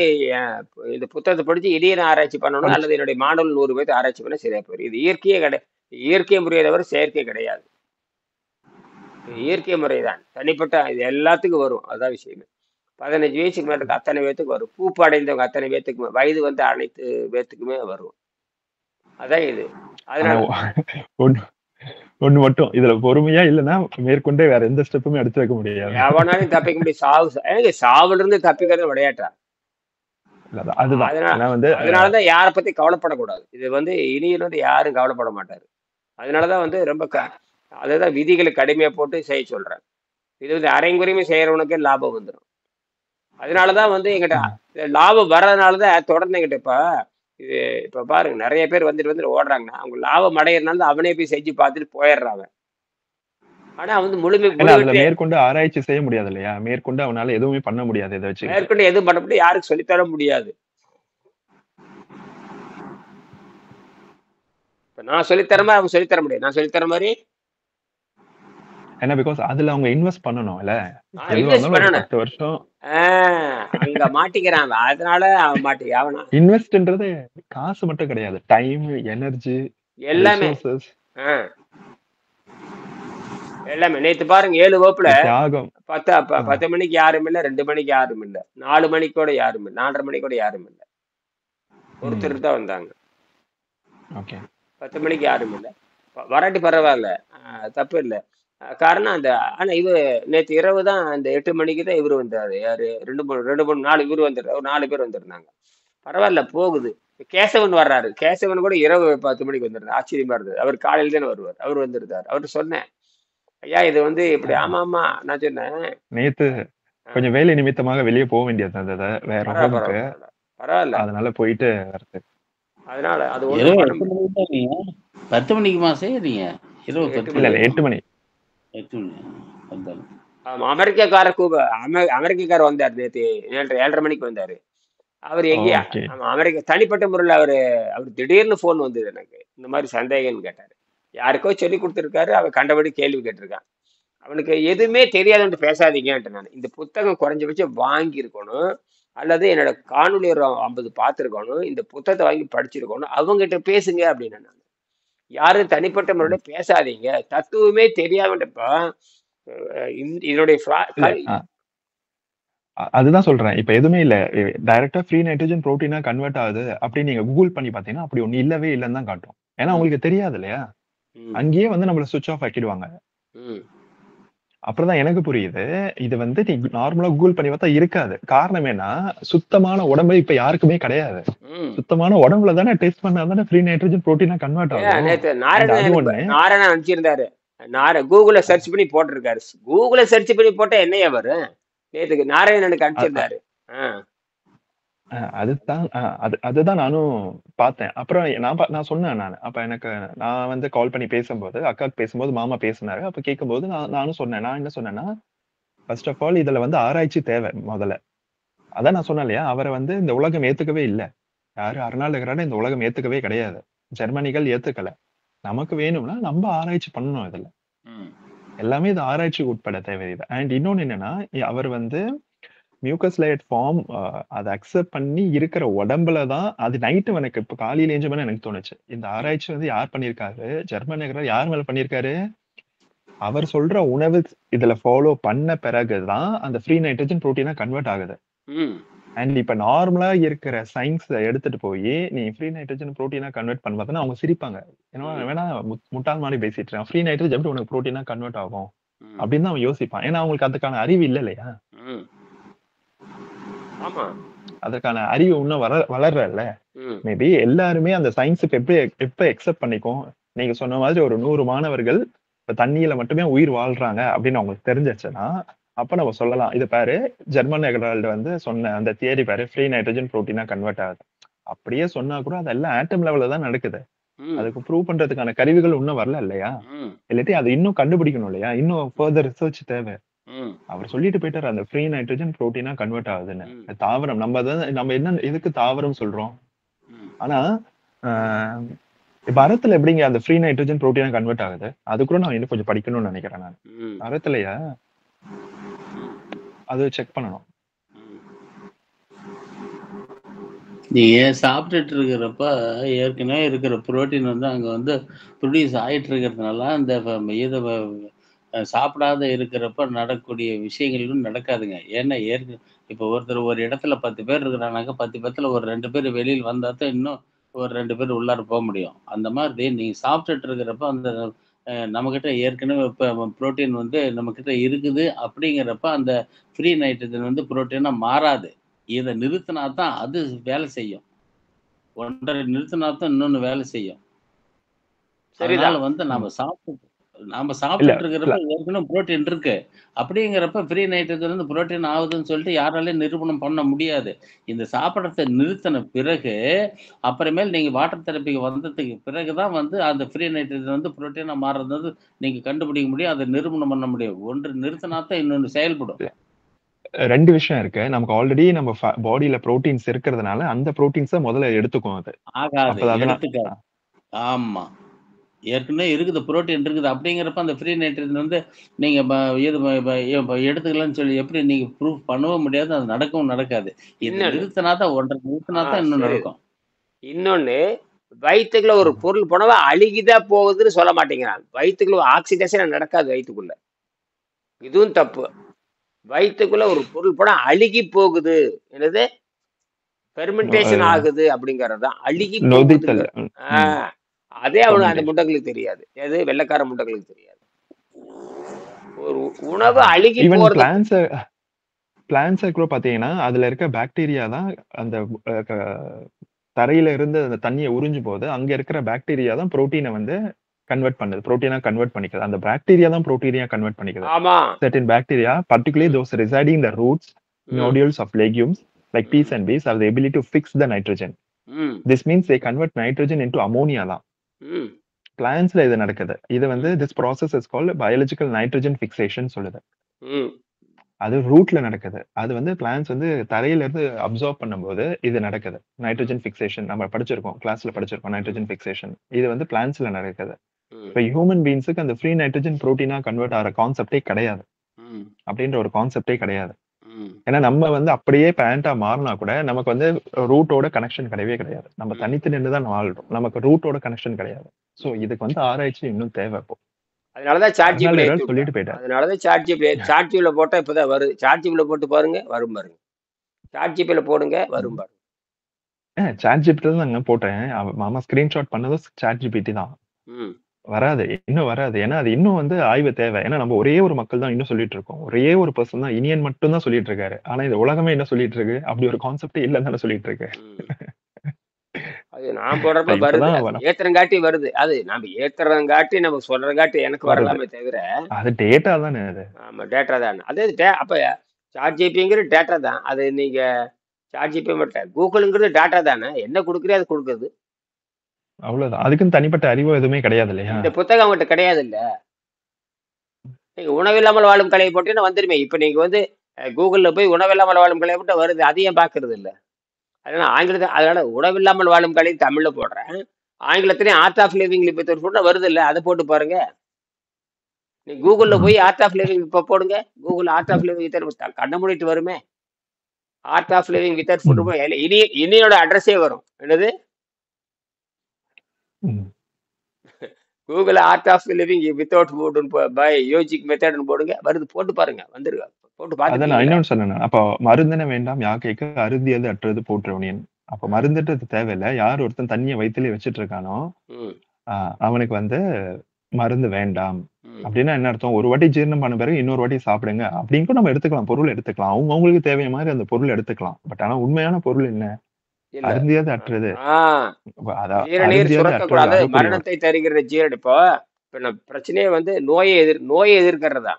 இந்த புத்தகத்தை படிச்சு இடையே ஆராய்ச்சி பண்ணணும், அல்லது என்னுடைய மாணவர்கள் 100 பேர்த்து ஆராய்ச்சி பண்ண சரியா போயிடும். இது இயற்கையே கிடையாது. இயற்கை முறையை தவிர செயற்கை கிடையாது. இயற்கை முறைதான் தனிப்பட்ட, இது எல்லாத்துக்கும் வரும். அதான் விஷயமே. 15 வயசுக்கு மேல இருக்க அத்தனை பேத்துக்கு வரும். பூப்பு அடைந்தவங்க அத்தனை பேத்துக்குமே, வயது வந்து அனைத்து பேத்துக்குமே வரும். அதான் இது. ஆனா அதனால ஒண்ணு ஒண்ணு மட்டும் இதுல பொறுமையா இல்லைன்னா மேற்கொண்டே வேற எந்த ஸ்டெப்புமே எடுத்து வைக்க முடியாது. எவனாலையும் தப்பிக்க முடியும். சாவுல இருந்து தப்பிக்கிறது விளையாட்டா? அதுதான் அதனால ஏன்னா வந்து அதனாலதான் யாரை பத்தி கவலைப்படக்கூடாது. இது வந்து இனியில் வந்து யாரும் கவலைப்பட மாட்டாரு. அதனாலதான் வந்து ரொம்ப அதுதான் விதிகளை கடுமையா போட்டு செய்ய சொல்றேன். இது வந்து அரைங்குறையுமே செய்யறவனுக்கே லாபம் வந்துடும். அதனாலதான் வந்து எங்கிட்ட லாபம் வர்றதுனாலதான் தொடர்ந்து எங்கிட்ட இப்ப பாருங்க, நிறைய பேர் வந்துட்டு ஓடுறாங்கன்னா அவங்க லாபம் அடையிறதுனால அவனே போய் செஞ்சு பார்த்துட்டு போயிடுறாங்க. ஆனா வந்து அதுல மேற்கொண்டு ஆராய்ச்சி செய்ய முடியாது இல்லையா? மேற்கொண்டு அவனால எதுவுமே பண்ண முடியாது. இதை வச்சு மேற்கொண்டு எதுவும் பண்ண முடியாது, யாருக்கு சொல்லித்தர முடியாது. நான் சொல்லித்தர மாதிரி அவங்க சொல்லித்தர முடியாது. நான் சொல்லித்தர மாதிரி ஏன்னா பிகாஸ் அதுல அவங்க இன்வெஸ்ட் பண்ணணும் இல்ல? இன்வெஸ்ட் பண்ணணும். 10 வருஷம் அங்க மாட்டிக்கிறான். அதனால அவன் அவனா இன்வெஸ்ட்ன்றது காசு மட்டும் கிடையாது, டைம், எனர்ஜி, எல்லாமே. எல்லாமே. நேத்து பாருங்க 7 வகுப்புல 10 மணிக்கு யாரும் இல்ல, 2 மணிக்கு யாரும் இல்ல, 4 மணிக்கூட யாரும் இல்ல, 4:30 மணிக்கூட யாரும் இல்ல. ஒருத்தர் தான் வந்தாங்க. 10 மணிக்கு யாரும் இல்ல. வராட்டி பரவாயில்ல, தப்பு இல்லை. காரணம் ஆனா நேற்று இரவு தான் அந்த 8 மணிக்கு தான் இவரு வந்தாரு. யாரு 2 3 4 இவரு வந்துரு, 4 பேர் வந்திருந்தாங்க. பரவாயில்ல, போகுது. கேசவன் வர்றாரு. கேசவன் கூட இரவு 10 மணிக்கு வந்துருந்தாரு. ஆச்சரியமா இருந்தது. அவர் காலையில தானே வருவார். அவர் வந்திருந்தார். அவர்கிட்ட சொன்னேன், ஐயா இது வந்து இப்படி. ஆமா ஆமா, நான் சொன்னேன் நேத்து கொஞ்சம் வேலை நிமித்தமாக வெளியே போக வேண்டியது இருந்தது வேற. பரவாயில்ல, அதனால போயிட்டு வருது. அதனால அது 10 மணிக்குமா செய்யறீங்க? 8 மணி. அமெரிக்காக்கார அமெரிக்காக்கார வந்தார் நேற்று 7:30 மணிக்கு வந்தாரு. அவர் எங்கேயா அமெரிக்கா தனிப்பட்ட முறையில் அவரு திடீர்னு போன் வந்தது எனக்கு, இந்த மாதிரி சந்தேகம்னு கேட்டாரு. யாருக்கோ சொல்லி கொடுத்துருக்காரு. அவன் கண்டபடி கேள்வி கேட்டிருக்கான். அவனுக்கு எதுவுமே தெரியாதுன்னு பேசாதீங்கன்ட்டு. நான் இந்த புத்தகம் குறைஞ்சபட்சம் வாங்கி இருக்கணும், அல்லது என்னோட காணொலி ஒரு 50 பார்த்துருக்கணும், இந்த புத்தகத்தை வாங்கி படிச்சிருக்கணும், அவங்ககிட்ட பேசுங்க அப்படின்னு. நான் யாரும் தனிப்பட்ட முறையில பேசாதீங்க, தத்துவமே தெரியாமட்டப்பா இதனுடைய அதுதான் சொல்றேன். இப்ப எதுவுமே இல்ல, டைரக்டா ஃப்ரீ நைட்ரஜன் புரோட்டீனா கன்வெர்ட் ஆகுது அப்படின்னு நீங்க கூகுள் பண்ணி பாத்தீங்கன்னா அப்படி ஒண்ணு இல்லவே இல்லைன்னு தான் காட்டும். ஏன்னா உங்களுக்கு தெரியாது இல்லையா? அங்கேயே வந்து நம்மள சுவிட்ச் ஆஃப் ஆக்கிடுவாங்க. அப்புறம் தான் எனக்கு புரியுது, இது வந்து நீ நார்மலா கூகுள் பண்ணி பார்த்தா இருக்காது. காரணம் என்ன, சுத்தமான உடம்பு இப்ப யாருக்குமே கிடையாது. சுத்தமான உடம்புல தானே டெஸ்ட் பண்ணா தானே ஃப்ரீ நைட்ரஜன் புரோட்டீனா கன்வெர்ட் ஆகும். நாராயணன் அனுப்பிச்சிருந்தாரு. கூகுள சர்ச் பண்ணி போட்டிருக்காரு. கூகுள சர்ச் பண்ணி போட்டா என்னையா வரும்? நேத்துக்கு நாராயணனுக்கு அனுப்பிச்சிருந்தாரு. அதுதான் நானும் பார்த்தேன். அப்புறம் நான் சொன்னேன். அப்ப எனக்கு நான் வந்து கால் பண்ணி பேசும்போது, அக்காக்கு பேசும்போது மாமா பேசினாரு. அப்ப கேட்கும்போது நானும் சொன்னேன். நான் என்ன சொன்னேன்னா, ஃபர்ஸ்ட் ஆஃப் ஆல் இதுல வந்து ஆராய்ச்சி தேவை முதல்ல. அதான் நான் சொன்னேன் இல்லையா, அவரை வந்து இந்த உலகம் ஏத்துக்கவே இல்லை. யாரு அருணாளகரான இந்த உலகம் ஏத்துக்கவே கிடையாது. ஜெர்மனிகள் ஏத்துக்கல. நமக்கு வேணும்னா நம்ம ஆராய்ச்சி பண்ணணும். இதுல எல்லாமே இது ஆராய்ச்சிக்கு உட்பட தேவை இது. அண்ட் இன்னொன்னு என்னன்னா, அவர் வந்து மியூக்கஸ் லேயர் ஃபார்ம் அதை அக்செப்ட் பண்ணி இருக்கிற உடம்புல தான் அது நைட்டு எனக்கு இப்போ காலையில ஏஞ்ச எனக்கு தோணுச்சு. இந்த ஆராய்ச்சி வந்து யார் பண்ணியிருக்காரு? ஜெர்மன் நகரம் யார் மேல பண்ணியிருக்காரு? அவர் சொல்ற உணவு இதுல ஃபாலோ பண்ண பிறகுதான் அந்த ஃப்ரீ நைட்ரஜன் புரோட்டீனா கன்வெர்ட் ஆகுது. அண்ட் இப்ப நார்மலா இருக்கிற சயின்ஸ் எடுத்துட்டு போய் நீ ஃப்ரீ நைட்ரஜன் புரோட்டீனா கன்வெர்ட் பண்ண பார்த்தா அவங்க சிரிப்பாங்க. ஏன்னா வேணா முட்டாள் மாதிரி பேசிட்டு ஃப்ரீ நைட்ரஜன் எப்படி உனக்கு புரோட்டீனா கன்வெர்ட் ஆகும் அப்படின்னு அவன் யோசிப்பான். ஏன்னா அவங்களுக்கு அதுக்கான அறிவு இல்லை இல்லையா? அதற்கான அறிவு இன்னும் வளர்றல. மேபி எல்லாருமே அந்த சயின்ஸ் எப்ப எக்ஸெப்ட் பண்ணிக்கும். நீங்க சொன்ன மாதிரி ஒரு 100 மாணவர்கள் இப்ப தண்ணியில மட்டுமே உயிர் வாழ்றாங்க அப்படின்னு அவங்களுக்கு தெரிஞ்சிச்சுன்னா அப்ப நம்ம சொல்லலாம், இது பாரு ஜெர்மன் எகடால்டு வந்து சொன்ன அந்த தியரி பாரு, ஃப்ரீ நைட்ரஜன் புரோட்டீனா கன்வெர்ட் ஆகுது. அப்படியே சொன்னா கூட அதெல்லாம் ஆட்டம் லெவல்ல தான் நடக்குது. அதுக்கு ப்ரூவ் பண்றதுக்கான கருவிகள் இன்னும் வரல இல்லையா? இல்லாட்டி அதை இன்னும் கண்டுபிடிக்கணும் இல்லையா? இன்னும் ஃபர்தர் ரிசர்ச் தேவை. அவர் சொல்லிட்டு போயிட்டாரு அந்த ஃப்ரீ நைட்ரஜன் புரோட்டீனா கன்வெர்ட் ஆகுதுன்னு. தாவரம் நம்ம என்ன எதுக்கு தாவரம் சொல்றோம்? ஆனா மரத்துல எப்படிங்க அந்த ஃப்ரீ நைட்ரஜன் புரோட்டீனா கன்வெர்ட் ஆகுது? அது கூட நான் இன்னும் கொஞ்சம் படிக்கணும்னு நினைக்கிறேன். நான் மரத்துலயா அது செக் பண்ணணும். நீங்க சாப்பிட்டுட்டு இருக்கிறப்ப ஏற்கனவே இருக்கிற புரோட்டீன் வந்து அங்க வந்து ப்ரொடியூஸ் ஆயிட்டு இருக்கிறதுனால அந்த இதை சாப்பிடாத இருக்கிறப்ப நடக்கக்கூடிய விஷயங்களும் நடக்காதுங்க. ஏன்னா இப்போ ஒருத்தர் ஒரு இடத்துல 10 பேர் இருக்கிறானாக்கா 10 பேத்துல ஒரு 2 பேர் வெளியில் வந்தா தான் இன்னும் ஒரு 2 பேர் உள்ளார போ முடியும். அந்த மாதிரி நீங்க சாப்பிட்டுட்டு இருக்கிறப்ப அந்த நம்மகிட்ட ஏற்கனவே இப்ப புரோட்டீன் வந்து நம்மகிட்ட இருக்குது அப்படிங்கிறப்ப அந்த ஃப்ரீ நைட்ரஜன் வந்து புரோட்டீனா மாறாது. இத நிறுத்தினா தான் அது வேலை செய்யும். ஒன்றை நிறுத்தினா தான் இன்னொன்னு வேலை செய்யும். அதனால சரிதான். வந்து ம். நாம இல்ல சாப்பிட்டுட்டு இருக்கிறப்ப ஏற்கனவே புரோட்டீன் இருக்கு. அப்படிங்கிறப்ப ஃப்ரீ நைட்ரஜன் வந்து புரோட்டீன் ஆகுதுன்னு சொல்லிட்டு யாராலயும் நிரூபணம் பண்ண முடியாது. இந்த சாப்பிடறத நிறுத்தின பிறகு, அப்புறமேல் நீங்க வாட்டர் தெரபிக்கு வந்ததுக்கு பிறகு தான் வந்து அந்த ஃப்ரீ நைட்ரஜன் வந்து புரோட்டீனா மாறுறது வந்து நீங்க கண்டுபிடிக்க முடியும். அத நிரூபணம் பண்ண முடியும். ஒன்று நிறுத்தினா தான் இன்னொன்னு செயல்படும். 2 விஷயம் இருக்கு. நமக்கு ஆல்ரெடி நம்ம பாடியில புரோட்டீன்ஸ் இருக்கிறதுனால, அந்த புரோட்டீன்ஸ முதல்ல எடுத்துக்கும் அது. ஆகாது. அப்ப அதனா எடுத்துக்காது. ஆமா. ஏற்கனவே இருக்குது. புரோட்டீன் இருக்குது. அப்படிங்கிறப்ப அந்த ஃப்ரீ நைட்ரஜன் வந்து நீங்க இது எடுத்துக்கலாம்னு சொல்லி எப்படி நீங்க ப்ரூஃப் பண்ணவும் முடியாது. அது நடக்கவும் நடக்காது. இது இன்னொன்னு நிறுத்தினா தான் ஒன்றை நிறுத்தினா தான் இன்னும் சரி. நடக்கும். இன்னொன்னு வயிற்றுக்குள்ள ஒரு பொருள் போனவா அழுகிதா போகுதுன்னு சொல்ல மாட்டேங்கிறான். வயிற்றுக்குள்ள ஆக்சிடேஷன் நடக்காது வயிற்றுக்குள்ள. இதுவும் தப்பு. வயிற்றுக்குள்ள ஒரு பொருள் போனா அழுகி போகுது. என்னது ஃபெர்மெண்டேஷன் ஆகுது அப்படிங்கிறது தான். அழுகி நொதித்தல். போகுதுங்க. அதே அவனுக்கு அந்த Fermentation. முண்டங்களுக்கு தெரியாது. எது வெள்ளைக்கார முண்டங்களுக்கு தெரியாது. ஒரு உணவு அழுகி ஈவன் போறது. பிளான்ட்ஸ கூட பார்த்தீங்கன்னா, அதுல இருக்க பாக்டீரியா தான் அந்த தரையில இருந்து அந்த தண்ணிய உறிஞ்சும்போது, அங்க இருக்கிற பாக்டீரியா தான் புரோட்டீன வந்து கன்வெர்ட் பண்ணுது. புரோட்டீனா கன்வெர்ட் பண்ணிக்குது. அந்த பாக்டீரியா தான் புரோட்டீனா கன்வெர்ட் பண்ணிக்குது. ஆமா. Certain bacteria, particularly ம், those residing in the roots, ம், nodules of legumes like peas ம், and beans, have the ability to fix the nitrogen. ம், This means they convert nitrogen into ammonia தான். ம், பிளான்ட்ஸ்ல இது நடக்குது. இது வந்து ம், this process is called biological nitrogen fixation சொல்லுது. ம், அது ரூட்ல நடக்குது. அது வந்து பிளான்ட்ஸ் வந்து தரையில இருந்து அப்சார்ப் பண்ணும்போது இது நடக்குது. நைட்ரஜன் ஃபிக்சேஷன் நம்ம படிச்சிருக்கோம். கிளாஸ்ல படிச்சிருக்கோம். Nitrogen fixation. இது வந்து பிளான்ட்ஸ்ல நடக்குது. ம், இப்ப ஹியூமன் பீயிங்ஸ்க்கு அந்த ஃப்ரீ நைட்ரஜன் புரோட்டீனா கன்வெர்ட் ஆகிற கான்செப்டே கிடையாது. ம், அப்படின்ற ஒரு கான்செப்டே கிடையாது. ம், ஏன்னா நம்ம வந்து அப்படியே பிளான்ட்டா மாறினா கூட நமக்கு வந்து ரூட்டோட கனெக்ஷன் கிடையவே கிடையாது. நம்ம ம். தனித்து நின்று தான் வாழ்றோம். நமக்கு ரூட்டோட கனெக்ஷன் கிடையாது. சோ இதுக்கு வந்து ஆராய்ச்சி இன்னும் தேவை இப்போ. அதனாலதான் சாட் அதனால ஜிபில ஏத்தி ஏதாவது விட்டேன். சொல்லிட்டு போயிட்டார். அதனாலதான் சாட் ஜிபில போட்டா இப்பதான் வருது. சாட் ஜிபில போட்டு பாருங்க, வரும் பாருங்க. சாட் ஜிபில போடுங்க, வரும் பாருங்க. சாட் ஜிபிடி தான் நாங்க போட்டேன். மாமா ஸ்கிரீன்ஷாட் பண்ணதும் சாட் ஜிபிடி தான். ம், வராது. இன்னும் வராது. ஏன்னா அது இன்னும் வந்து ஆய்வு தேவை. ஏன்னா நம்ம ஒரே ஒரு மக்கள் தான் இன்னும் சொல்லிட்டு இருக்கோம். ஒரே ஒரு பர்சன் தான் இனியன் மட்டும் தான் சொல்லிட்டு இருக்காரு. ஆனா இந்த உலகமே என்ன சொல்லிட்டு இருக்கு? அப்படி ஒரு கான்செப்டே இல்லன்னு தானே சொல்லிட்டு இருக்கு. ம். அது நான் போடுறப்ப வருது. இப்பதான் அது ஏத்துறங்காட்டி வருது. அது நம்ம ஏத்துறங்காட்டி நம்ம சொல்றங்காட்டி எனக்கு வருது. வரலாமே தவிர அது டேட்டா தானே அது. ஆமா டேட்டா தான். அது அப்ப சாட் ஜிபிங்கிற டேட்டா தான். அது நீங்க சாட் ஜிபி மட்டும் கூகுளுங்கிறது டேட்டா தானே. என்ன கொடுக்குறியோ அது கொடுக்குது. அவ்வளவுதான். அதுக்குன்னு தனிப்பட்ட அறிவோ எதுவுமே கிடையாது இல்லையா? இந்த புத்தகம் அவங்ககிட்ட கிடையாது இல்ல. நீங்க உணவில்லாமல் வாழும் கலையை போட்டீங்கன்னா வந்துருமே. இப்ப நீங்க வந்து கூகுள்ல போய் உணவில்லாமல் வாழும் கலையை போட்டா வருது. அதையும் பாக்குறது இல்ல. அதனால உணவில்லாமல் வாழும் கலை தமிழ்ல போடுறேன். ஆங்கிலத்திலயும் ஆர்ட் ஆஃப் லிவிங் லிபத்தோர் போட்டா வருது இல்ல. அதை போட்டு பாருங்க. நீ கூகுள்ல போய் ஆர்ட் ஆஃப் லிவிங் இப்ப போடுங்க. Google art of living with கண்ண மூடிட்டு வருமே. Art of living without food இனியோட அட்ரஸே வரும். என்னது? Google art of living without food by yogic மெத்தட்னு போடுங்க. வருது. போட்டு பாருங்க. வந்துருங்க. போட்டு அதான் நான் பாத்துட்டீங்களா? இன்னொன்னு சொன்னேன். அப்ப மருந்தென வேண்டாம் யாக்கைக்கு அருந்தியது அற்றது போற்றவனியன். அப்ப மருந்துன்றது தேவையில்ல. யார் ஒருத்தன் தண்ணிய வயித்திலே வச்சுட்டு இருக்கானோ, ம், அவனுக்கு வந்து மருந்து வேண்டாம். ம். அப்படின்னா என்ன அர்த்தம்? ஒரு வாட்டி ஜீரணம் பண்ண பிறகு இன்னொரு வாட்டி சாப்பிடுங்க. அப்படின்னு கூட நம்ம எடுத்துக்கலாம். பொருள் எடுத்துக்கலாம். அவங்களுக்கு தேவையான மாதிரி அந்த பொருள் எடுத்துக்கலாம். பட் ஆனா உண்மையான பொருள் என்ன? இல்ல. அருந்தியது அற்றது. ஜீரநீர் அருந்தியது சுரக்கக்கூடாது. அற்றது. மரணத்தை தருகிற இப்போ நம்ம பிரச்சனையே வந்து நோயை எதிர்க்கிறதா.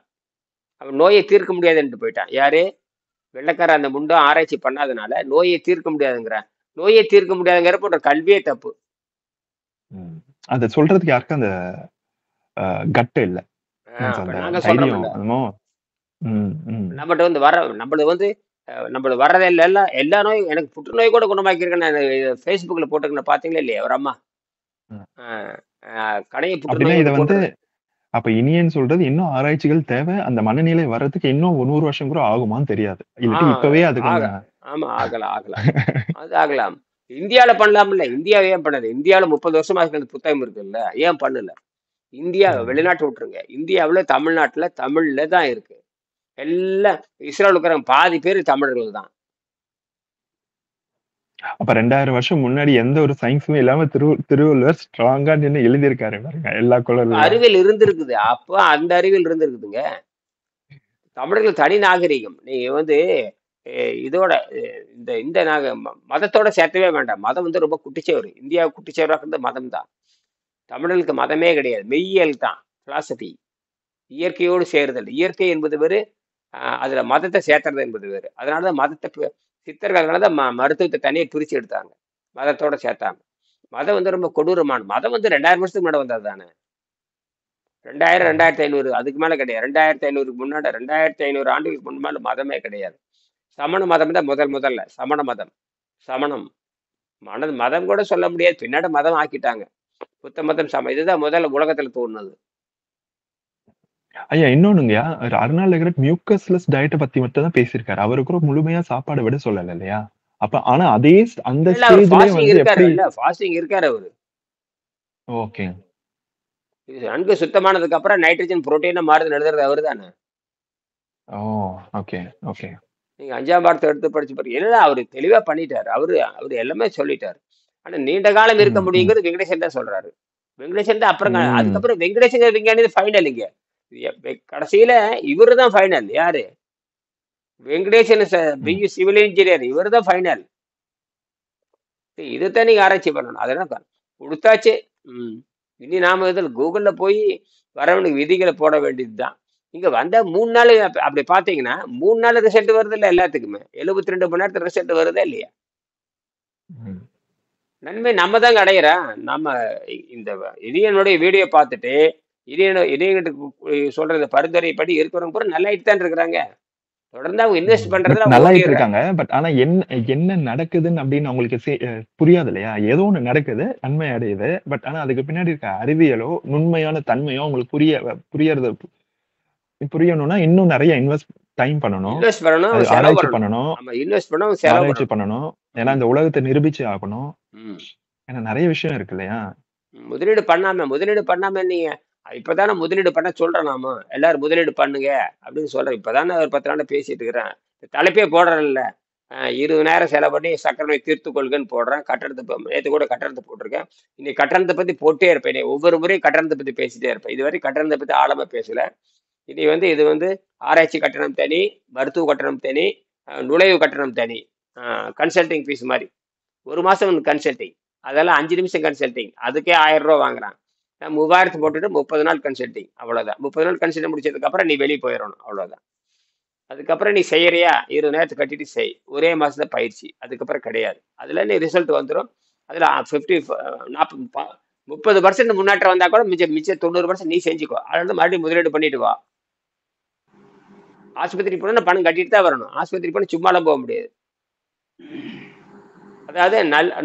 அவன் நோயை தீர்க்க முடியாதுன்ட்டு போயிட்டான். யாரு? வெள்ளைக்கார அந்த முண்டும் ஆராய்ச்சி பண்ணாதனால நோயை தீர்க்க முடியாதுங்கிறான். நோயை தீர்க்க முடியாதுங்கிறப்ப ஒரு கல்வியே தப்பு. அதை சொல்றதுக்கு யாருக்கும் அந்த கட்டு இல்ல. நாங்க சொல்றோம். நம்மகிட்ட வந்து நம்மளுக்கு வந்து நம்மளுக்கு வர்றதே இல்லை. எல்லா நோயும் எனக்கு புற்றுநோய் கூட குணமாக்கியிருக்கேன். நான் ஃபேஸ்புக்ல போட்டுருக்கேன். பாத்தீங்களா இல்லையா? ஒரு அம்மா கணைய புற்றுநோய் இதை வந்து அப்ப இனியன் சொல்றது இன்னும் ஆராய்ச்சிகள் தேவை. அந்த மனநிலை வர்றதுக்கு இன்னும் 100 வருஷம் கூட ஆகுமான்னு தெரியாது. இப்பவே அதுக்கு ஆமா ஆகலாம். அது ஆகலாம். இந்தியாவில பண்ணலாம் இல்ல. இந்தியா ஏன் பண்ணது? இந்தியாவில 30 வருஷமா அந்த புத்தகம் இருக்குல்ல. ஏன் பண்ணல? இந்தியா ம். வெளிநாட்டு விட்டுருங்க, இந்தியாவுல தமிழ்நாட்டுல தமிழ்ல தான் இருக்கு. எல்லாம் இஸ்ரேல் இருக்கிற பாதி பேர் தமிழர்கள் தான். அப்ப 2000 வருஷம் முன்னாடி எந்த ஒரு சயின்ஸுமே இல்லாம திருவள்ளுவர் ஸ்ட்ராங்கா நின்னு எழுதியிருக்காரு பாருங்க எல்லா அப்ப குறள்லயும். அறிவியல் இருந்திருக்குது. அப்ப அந்த அறிவியல் இருந்திருக்குதுங்க. தமிழர்கள் தனி நாகரிகம். நீங்க வந்து இதோட இந்த இந்த மதத்தோட சேர்த்தவே வேண்டாம். மதம் வந்து ரொம்ப குட்டிச்சவரு. இந்தியாவுக்கு குட்டிச்சவராக்குறது மதம் தான். தமிழர்களுக்கு மதமே கிடையாது. மெய்யியல் தான். பிலாசபி. இயற்கையோடு சேருதல். இயற்கை என்பது வேறு, அதுல மதத்தை சேர்த்துறது என்பது வேறு. அதனாலதான் மதத்தை சித்தர்கள் அதனாலதான் மருத்துவத்தை தனியே பிரிச்சு எடுத்தாங்க. மதத்தோட சேர்த்தாங்க. மதம் வந்து ரொம்ப கொடூரமான மதம் வந்து 2000 வருஷத்துக்கு முன்னாடி வந்தது தானே. 2000 2500 அதுக்கு மேல கிடையாது. 2500க்கு முன்னாடி 2500 ஆண்டுகளுக்கு முன்னாடி மதமே கிடையாது. சமண மதம் தான் முதல்ல சமண மதம். சமணம் மதம் கூட சொல்ல முடியாது. பின்னாடி மதம் ஆக்கிட்டாங்க. புத்த மதம் இதுதான் முதல்ல உலகத்துல தோணுது. ஐயா இன்னொன்னுங்கய்யா, அருணாள் லெகரட் மியூக்கஸ்லெஸ் டயட்டை பத்தி மட்டும் தான் பேசியிருக்காரு. அவரு கூட முழுமையா சாப்பாடை விட சொல்லல இல்லையா? அப்ப ஆனா அதே அந்த இல்ல அவர் ஸ்டேஜ்லயே ஃபாஸ்டிங் வந்து இருக்காரு எப்படி? இல்ல, ஃபாஸ்டிங் இருக்காரு அவரு. ஓகே. இது நன்கு சுத்தமானதுக்கு அப்புறம் நைட்ரஜன் புரோட்டீனா மாறுதுன்னு எழுதுறது அவரு தானே. ஓ ஓகே ஓகே. நீங்க 5ஆம் பாடத்தை எடுத்து படிச்சு பாருங்க. என்னடா அவரு தெளிவா பண்ணிட்டாரு. அவரு எல்லாமே சொல்லிட்டாரு. ஆனா நீண்ட காலம் இருக்க ம், ம், முடியுங்கிறது வெங்கடேசன் தான் சொல்றாரு. வெங்கடேசன் தான் அப்புறம் ம். அதுக்கப்புறம் வெங்கடேசன் விஞ்ஞானி ஃபைனல் இங்க. கடைசியில இவரு தான் ஃபைனல். யாரு? வெங்கடேசன் ம். பியூ சிவில் இன்ஜினியர். இவரு தான் ஃபைனல். இதைத்தான் நீங்க ஆராய்ச்சி பண்ணணும். அதெல்லாம் கொடுத்தாச்சு. இனி நாம இதில் கூகுள்ல போய் வரவனுக்கு விதிகளை போட வேண்டியதுதான். இங்க வந்தா 3 நாள் அப்படி பாத்தீங்கன்னா 3 நாள் ரிசல்ட் வருது இல்ல எல்லாத்துக்குமே. 72 மணி நேரத்துக்கு ரிசல்ட் வருதா இல்லையா? ம். நன்மை நம்ம தாங்க அடையிறோம். நம்ம இந்த இதயனுடைய வீடியோ பார்த்துட்டு இதயங்கிட்ட சொல்ற பரிந்துரைப்படி இருக்கிறவங்க பூரா நல்லாயிட்டு தான் இருக்கிறாங்க. தொடர்ந்து அவங்க இன்வெஸ்ட் பட் பண்றதுல நல்லாயிட்டு ஓடிடுறாங்க. இருக்காங்க. பட் ஆனா என்ன நடக்குதுன்னு அப்படின்னு அவங்களுக்கு புரியாது இல்லையா? ஏதோ ஒண்ணு நடக்குது, நன்மை அடையுது. பட் ஆனா அதுக்கு பின்னாடி இருக்க அறிவியலோ, நுண்மையான தன்மையோ அவங்களுக்கு புரியறது புரியணும்னா இன்னும் நிறைய டைம் பண்ணணும். இன்வெஸ்ட் பண்ணணும், அது செலவு ஆராய்ச்சி பண்ணணும். பண்ணணும். நம்ம இன்வெஸ்ட் பண்ணணும், செலவு ஆராய்ச்சி பண்ணணும். பண்ணணும். ஏன்னா இந்த உலகத்தை நிரூபிச்சு ஆகணும். ம். ஏன்னா நிறைய விஷயம் இருக்கு இல்லையா? முதலீடு பண்ணாம நீங்க இப்பதானே முதலீடு பண்ண சொல்றேன். நாம எல்லாரும் முதலீடு பண்ணுங்க அப்படின்னு சொல்றேன். இப்பதானே ஒரு 10 நாள் பேசிட்டு இருக்கிறேன். தலைப்பே போடுறேன்ல. 20,000 செலவு பண்ணி சக்கரை நோய் தீர்த்து கொள்கன்னு போடுறேன். நேற்று கூட கட்டணத்தை போட்டிருக்கேன். இன்னைக்கு கட்டணத்தை பத்தி போட்டே இருப்பேன். ஒவ்வொரு முறையும் கட்டணத்தை பத்தி பேசிட்டே இருப்பேன். இதுவரை கட்டணத்தை பத்தி ஆழமா பேசல. இனி இது ஆராய்ச்சி கட்டணம் தனி, மருத்துவ கட்டணம் தனி, நுழைவு கட்டணம் தனி, கன்சல்டிங் ஃபீஸ் மாதிரி 1 மாசம் கன்சல்டிங். அதெல்லாம் 5 நிமிஷம் கன்சல்டிங். அதுக்கே 1000 ரூபா வாங்குறான். 3000 போட்டுட்டு 30 நாள் கன்சல்டிங். அவ்வளவுதான். 30 நாள் கன்சல்டிங் முடிச்சதுக்கு அப்புறம் நீ வெளியே போயிடணும். அவ்வளவுதான். அதுக்கப்புறம் நீ செய்யறியா 20 நேரத்தை கட்டிட்டு செய். ஒரே மாசத்துல பயிற்சி. அதுக்கப்புறம் கிடையாது. அதுல நீ ரிசல்ட் வந்துடும். அதுல 30% முன்னேற்றம் வந்தா கூட மிச்சம் 90% நீ செஞ்சுக்கோ. அதனால மறுபடியும் முதலீடு பண்ணிட்டு வா. ஆஸ்பத்திரி போனா பணம் கட்டிட்டு தான் வரணும். ஆஸ்பத்திரி போனா சும்மாலாம் போக முடியாது. அதாவது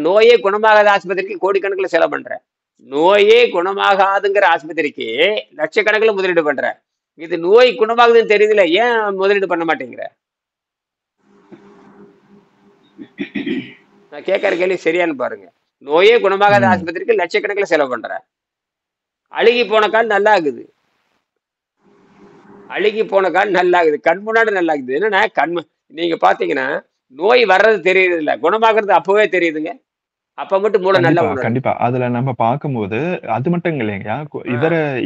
நோயே குணமாகாத ஆஸ்பத்திரிக்கு கோடிக்கணக்கில் செலவு பண்ற. நோயே குணமாகாதுங்கிற ஆஸ்பத்திரிக்கு லட்சக்கணக்கில் முதலீடு பண்ற. இது நோய் குணமாகுதுன்னு தெரியுதுல, ஏன் முதலீடு பண்ண மாட்டேங்கிற? நான் கேட்கற கேள்வி சரியானு பாருங்க. நோயே குணமாகாத ஆஸ்பத்திரிக்கு லட்சக்கணக்கில் செலவு பண்ற. அழுகி போன கால் நல்லா ஆகுது. கண் முன்னாடி நல்லா ஆகுது. என்னன்னா நீங்க பாத்தீங்கன்னா நோய் வர்றது தெரியுது இல்ல, குணமாகிறது அப்பவே தெரியுதுங்க. அப்ப மட்டும் மூளை நல்லா உணரும். கண்டிப்பா. அதுல நம்ம பார்க்கும்போது அது மட்டும் இல்லையா,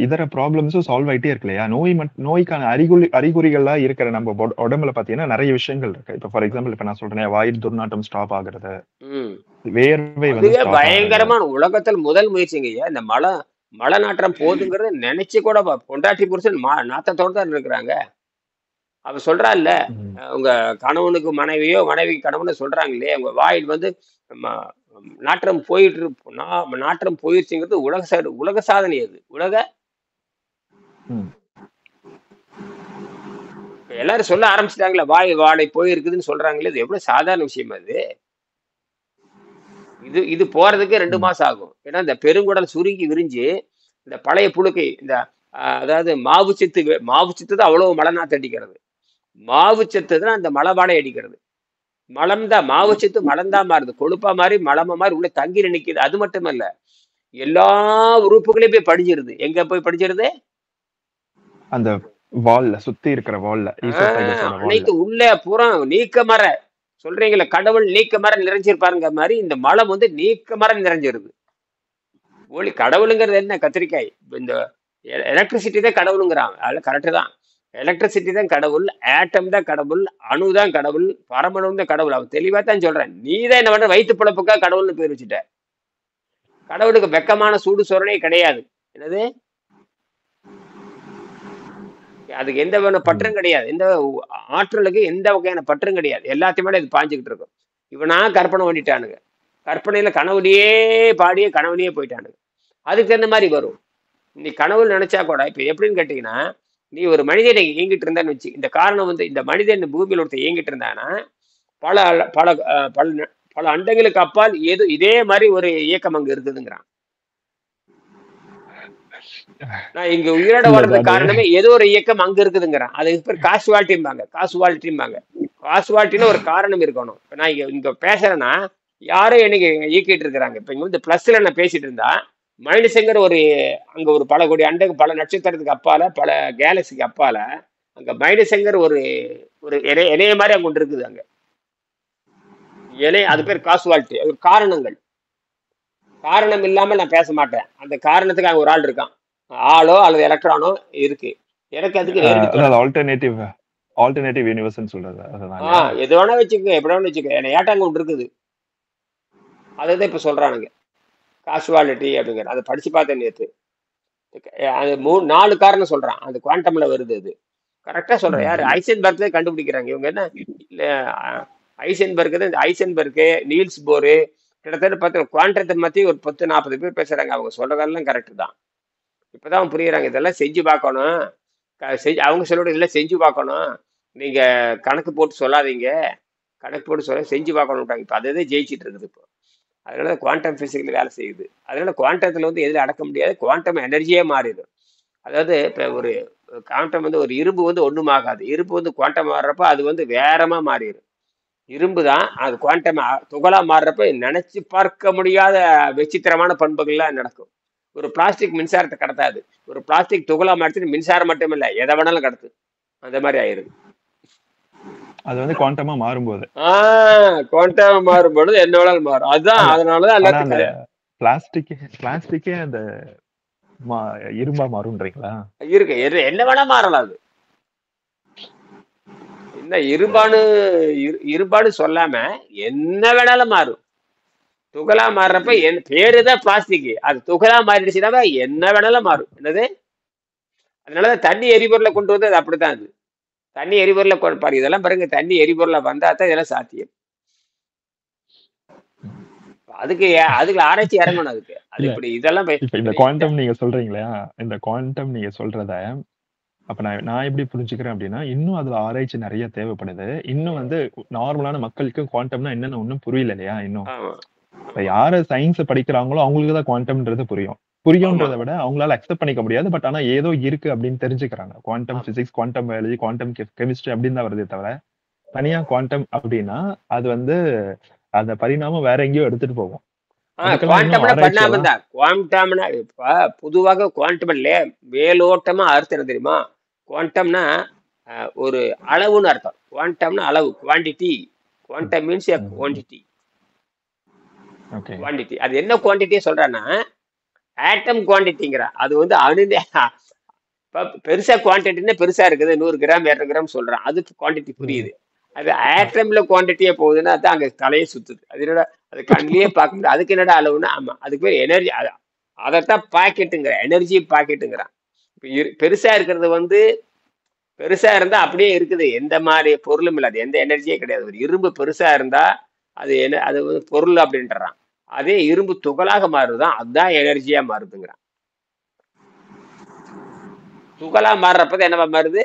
இதர ப்ராப்ளம்ஸும் சால்வ் ஆயிட்டே இருக்கு இல்லையா? நோய்க்கான அறிகுறிகளா இருக்கிற நம்ம உடம்புல பாத்தீங்கன்னா நிறைய விஷயங்கள் இருக்கு. இப்ப ஃபார் எக்ஸாம்பிள் இப்ப நான் சொல்றேன், வாயில் துர்நாற்றம் ஸ்டாப் ஆகுறது, வேர்வை பயங்கரமான உலகத்தில் முதல் முயற்சிங்க. இந்த மழை நாற்றம் போதுங்கிறது நினைச்சு கூட பொண்டாட்டி புருஷன் நாத்தத்தோடு தான் இருக்கிறாங்க. அவ சொல்றா இல்ல, உங்க கணவனுக்கு மனைவியோ மனைவிக்கு கணவனோ சொல்றாங்க இல்லையா, உங்க வாயில் நாற்றம் போயிருச்சுங்கிறது உலக சாதனை. அது எல்லாரும் சொல்ல ஆரம்பிச்சிட்டாங்களா, வாழை போயிருக்குதுன்னு சொல்றாங்களே. இது எவ்வளவு சாதாரண விஷயம் அது. இது போறதுக்கு 2 மாசம் ஆகும். ஏன்னா இந்த பெருங்குடல் சுருங்கி விரிஞ்சு இந்த பழைய புழுக்கை அதாவது மாவுச்சத்து தான் அவ்வளவு மலநாத்து அடிக்கிறது. மாவுச்சத்து தான் அந்த மலபாடை அடிக்கிறது. மலம் தான் மாவுச்சத்து மலம் தான் மாறுது. கொழுப்பா மாறி மலமா மாறி உள்ள தங்கி நிற்குது. அது மட்டுமல்ல, எல்லா உறுப்புகளையும் போய் படிச்சிருது. எங்க போய் படிச்சிருது? அந்த வால்ல சுத்தி இருக்கிற வால்ல ஈசோஃபேகஸோட வால்ல. அனைத்து உள்ள பூரா நீக்கமர சொல்றீங்களே, கடவுள் நீக்கமர நிறைஞ்சிருப்பாருங்க மாதிரி இந்த மலம் வந்து நீக்கமர நிறைஞ்சிருது. ஒளி கடவுளுங்கிறது என்ன? கத்திரிக்காய். இந்த எலக்ட்ரிசிட்டி தான் கடவுளுங்கிறான். அதில் கரெக்டு தான். எலக்ட்ரிசிட்டி தான் கடவுள், ஆட்டம் தான் கடவுள், அணு தான் கடவுள், பரமணு தான் கடவுள். அவன் தெளிவா தான் சொல்றேன். நீ தான் என்ன பண்ண வயிற்று பிழப்புக்காக கடவுள்னு பேர் வச்சுட்ட. கடவுளுக்கு வெக்கமான சூடு சொரணே கிடையாது. என்னது? அதுக்கு எந்த வகையான பற்றும் கிடையாது. எந்த ஆற்றலுக்கு எந்த வகையான பற்றும் கிடையாது. எல்லாத்தையுமே இது பாஞ்சுக்கிட்டு இருக்கும். இவனா கற்பனை பண்ணிட்டானுங்க. கற்பனையில கனவுலயே பாடியே கனவுலயே போயிட்டானுங்க. அதுக்கு தகுந்த மாதிரி வரும். நீ கனவுல நினைச்சா கூட இப்ப எப்படின்னு கேட்டீங்கன்னா, நீ ஒரு மனிதனை இயங்கிட்டு இருந்தான்னு வச்சு, இந்த காரணம் வந்து இந்த மனிதன் பூமியில் ஒருத்தர் இயங்கிட்டு இருந்தானா பல பல பல பல அண்டங்களுக்கு அப்பால் ஏதோ இதே மாதிரி ஒரு இயக்கம் அங்க இருக்குதுங்கிறான். நான் இங்க உயிரோட வர்றதுக்கு காரணமே ஏதோ ஒரு இயக்கம் அங்க இருக்குதுங்கிறான். அதுக்கு பேர் காசுவாலிட்டிம்பாங்க. காசுவாலிட்டின்னு ஒரு காரணம் இருக்கணும். இப்ப நான் இங்க பேசுறேன்னா யாரோ எனக்கு இயக்கிட்டு இருக்கிறாங்க. இப்ப இங்க வந்து பிளஸ்ல நான் பேசிட்டு இருந்தா மைனஸுங்கிற ஒரு அங்க ஒரு பல கோடி அண்டங்க பல நட்சத்திரத்துக்கு அப்பால பல கேலக்சிக்கு அப்பால அங்க மைனஸுங்கிற ஒரு ஒரு இணைய மாதிரி அங்க ஒன்று இருக்குது. அங்க இணைய, அது பேர் காசுவாலிட்டி. அது காரணங்கள். காரணம் இல்லாம நான் பேச மாட்டேன். அந்த காரணத்துக்கு அங்க ஒரு ஆள் இருக்கான். ஆளோ அல்லது எலக்ட்ரானோ இருக்கு. எனக்கு அதுக்கு ஆல்டர்னேட்டிவ் யூனிவர்ஸ்னு சொல்றது. எது வேணா வச்சுக்கோ, எப்படி வேணா வச்சுக்கோ. என்ன ஏட்டாங்க ஒன்று இருக்குது. அதுதான் இப்ப சொல்றானுங்க காசுவாலிட்டி அப்படிங்கிற. அதை படிச்சு பார்த்தேன் நேற்று. அது 4 காரணம் சொல்றான். அது குவாண்டம்ல வருது. அது கரெக்டா சொல்றேன். யாரு? ஐசன்பர்க் தான் கண்டுபிடிக்கிறாங்க. இவங்க என்ன இல்ல ஐசன்பர்க் நீல்ஸ் போரு கிட்டத்தட்ட 10 குவாண்டத்தை பத்தி ஒரு 10-40 பேர் பேசுறாங்க. அவங்க சொல்றதெல்லாம் கரெக்ட் தான். இப்பதான் புரியுறாங்க. இதெல்லாம் செஞ்சு பார்க்கணும். அவங்க சொல்ல இதெல்லாம் செஞ்சு பார்க்கணும். நீங்க கணக்கு போட்டு சொல்லாதீங்க. கணக்கு போட்டு சொல்ல செஞ்சு பார்க்கணும்ட்டாங்க. இப்போ அதே ஜெயிச்சிட்டு இருக்குது. இப்போ அதனால குவாண்டம் பிசிக்கல் வேலை செய்யுது. அதனால குவாண்டத்துல வந்து எதில் அடக்க முடியாது. குவாண்டம் எனர்ஜியே மாறிடும். அதாவது இப்போ ஒரு குவாண்டம் வந்து ஒரு இரும்பு வந்து ஒன்றும் ஆகாது. இரும்பு வந்து குவாண்டம் மாறுறப்ப அது வந்து வேறமா மாறிடும். இரும்பு தான் அது குவாண்டம் துகளா மாறுறப்ப நினைச்சு பார்க்க முடியாத விசித்திரமான பண்புகள்லாம் நடக்கும். ஒரு பிளாஸ்டிக் மின்சாரத்தை கடத்தாது. ஒரு பிளாஸ்டிக் துகளா மாறிச்சு மின்சாரம் மட்டும் இல்லை, எதை வேணாலும் கடத்து. அந்த மாதிரி ஆயிருக்கு. அது வந்து குவாண்டமா மாறும்போது குவாண்டமா மாறும்போது என்ன வேணாலும் மாறும். அதுதான். அதனாலதான் எல்லாத்துக்கும் பிளாஸ்டிக்கே அந்த இரும்பா மாறும்ன்றீங்களா? இருக்கு. என்ன வேணா மாறலாம். அது என்ன இரும்பான்னு சொல்லாம என்ன வேணாலும் மாறும். துகளா மாறுறப்ப என் பேருதான் பிளாஸ்டிக். அது துகளா மாறிடுச்சுன்னா என்ன வேணாலும் மாறும். என்னது? அதனாலதான் தண்ணி எரிபொருளை கொண்டு வந்து அது அப்படித்தான். அது தண்ணி எரிபொருளை பாரு. இதெல்லாம் பாருங்க, தண்ணி எரிபொருளை வந்தா தான் இதெல்லாம் சாத்தியம். அதுக்கு ஆராய்ச்சி இறங்கணும். அதுக்கு அது இப்படி இதெல்லாம் இந்த குவாண்டம் நீங்க சொல்றீங்களா? இந்த குவாண்டம் நீங்க சொல்றத அப்ப நான் எப்படி புரிஞ்சுக்கிறேன் அப்படின்னா, இன்னும் அதுல ஆராய்ச்சி நிறைய தேவைப்படுது. இன்னும் வந்து நார்மலான மக்களுக்கு குவாண்டம்னா என்னன்னு ஒன்னும் புரியல இல்லையா? இன்னும் இப்ப யாரு சயின்ஸ் படிக்கிறாங்களோ அவங்களுக்கு தான் குவாண்டம்ன்றது புரியும்ன்றதை விட அவங்களால அக்செப்ட் பண்ணிக்க முடியாது. பட் ஆனா ஏதோ இருக்கு அப்படின்னு தெரிஞ்சுக்கிறாங்க. Quantum physics, quantum biology, quantum chemistry அப்படின்னு தான் வருதே தவிர தனியா குவாண்டம் அப்படின்னா அது வந்து அந்த பரிணாமம் வேற எங்கேயோ எடுத்துட்டு போகும். பொதுவாக குவாண்டம் மேலோட்டமா அர்த்தம் தெரியுமா? குவாண்டம்னா ஒரு அளவுன்னு அர்த்தம். குவாண்டம்னா அளவு, quantity. Quantum means quantity. Quantity அது என்ன குவாண்டிட்டியை சொல்றான்னா ஆட்டம் குவாண்டிட்டிங்கிற. அது வந்து பெருசா குவான்டிட்டின்னா பெருசா இருக்குது, 100 கிராம் 200 கிராம் சொல்றான். அது குவாண்டிட்டி புரியுது. அது ஆட்டம்ல குவான்டிட்டியா போகுதுன்னா அது அங்க தலையே சுத்துது. அது என்னடா, அது கண்ணிலேயே பார்க்க முடியாது. அதுக்கு என்னடா அளவுன்னா, ஆமா அதுக்கு பேர் எனர்ஜி. அதைத்தான் பாக்கெட்டுங்கிற, எனர்ஜி பாக்கெட்டுங்கிறான். இப்போ பெருசா இருக்கிறது வந்து பெருசா இருந்தா அப்படியே இருக்குது, எந்த மாதிரி பொருளும் இல்லை, அது எந்த எனர்ஜியே கிடையாது. ஒரு இரும்பு பெருசா இருந்தா அது அது வந்து பொருள் அப்படின்றான். அதே இரும்பு துகளாக மாறுதான், அதுதான் எனர்ஜியா மாறுதுங்கிறான். துகளா மாறுறப்பதான் என்னவா மாறுது?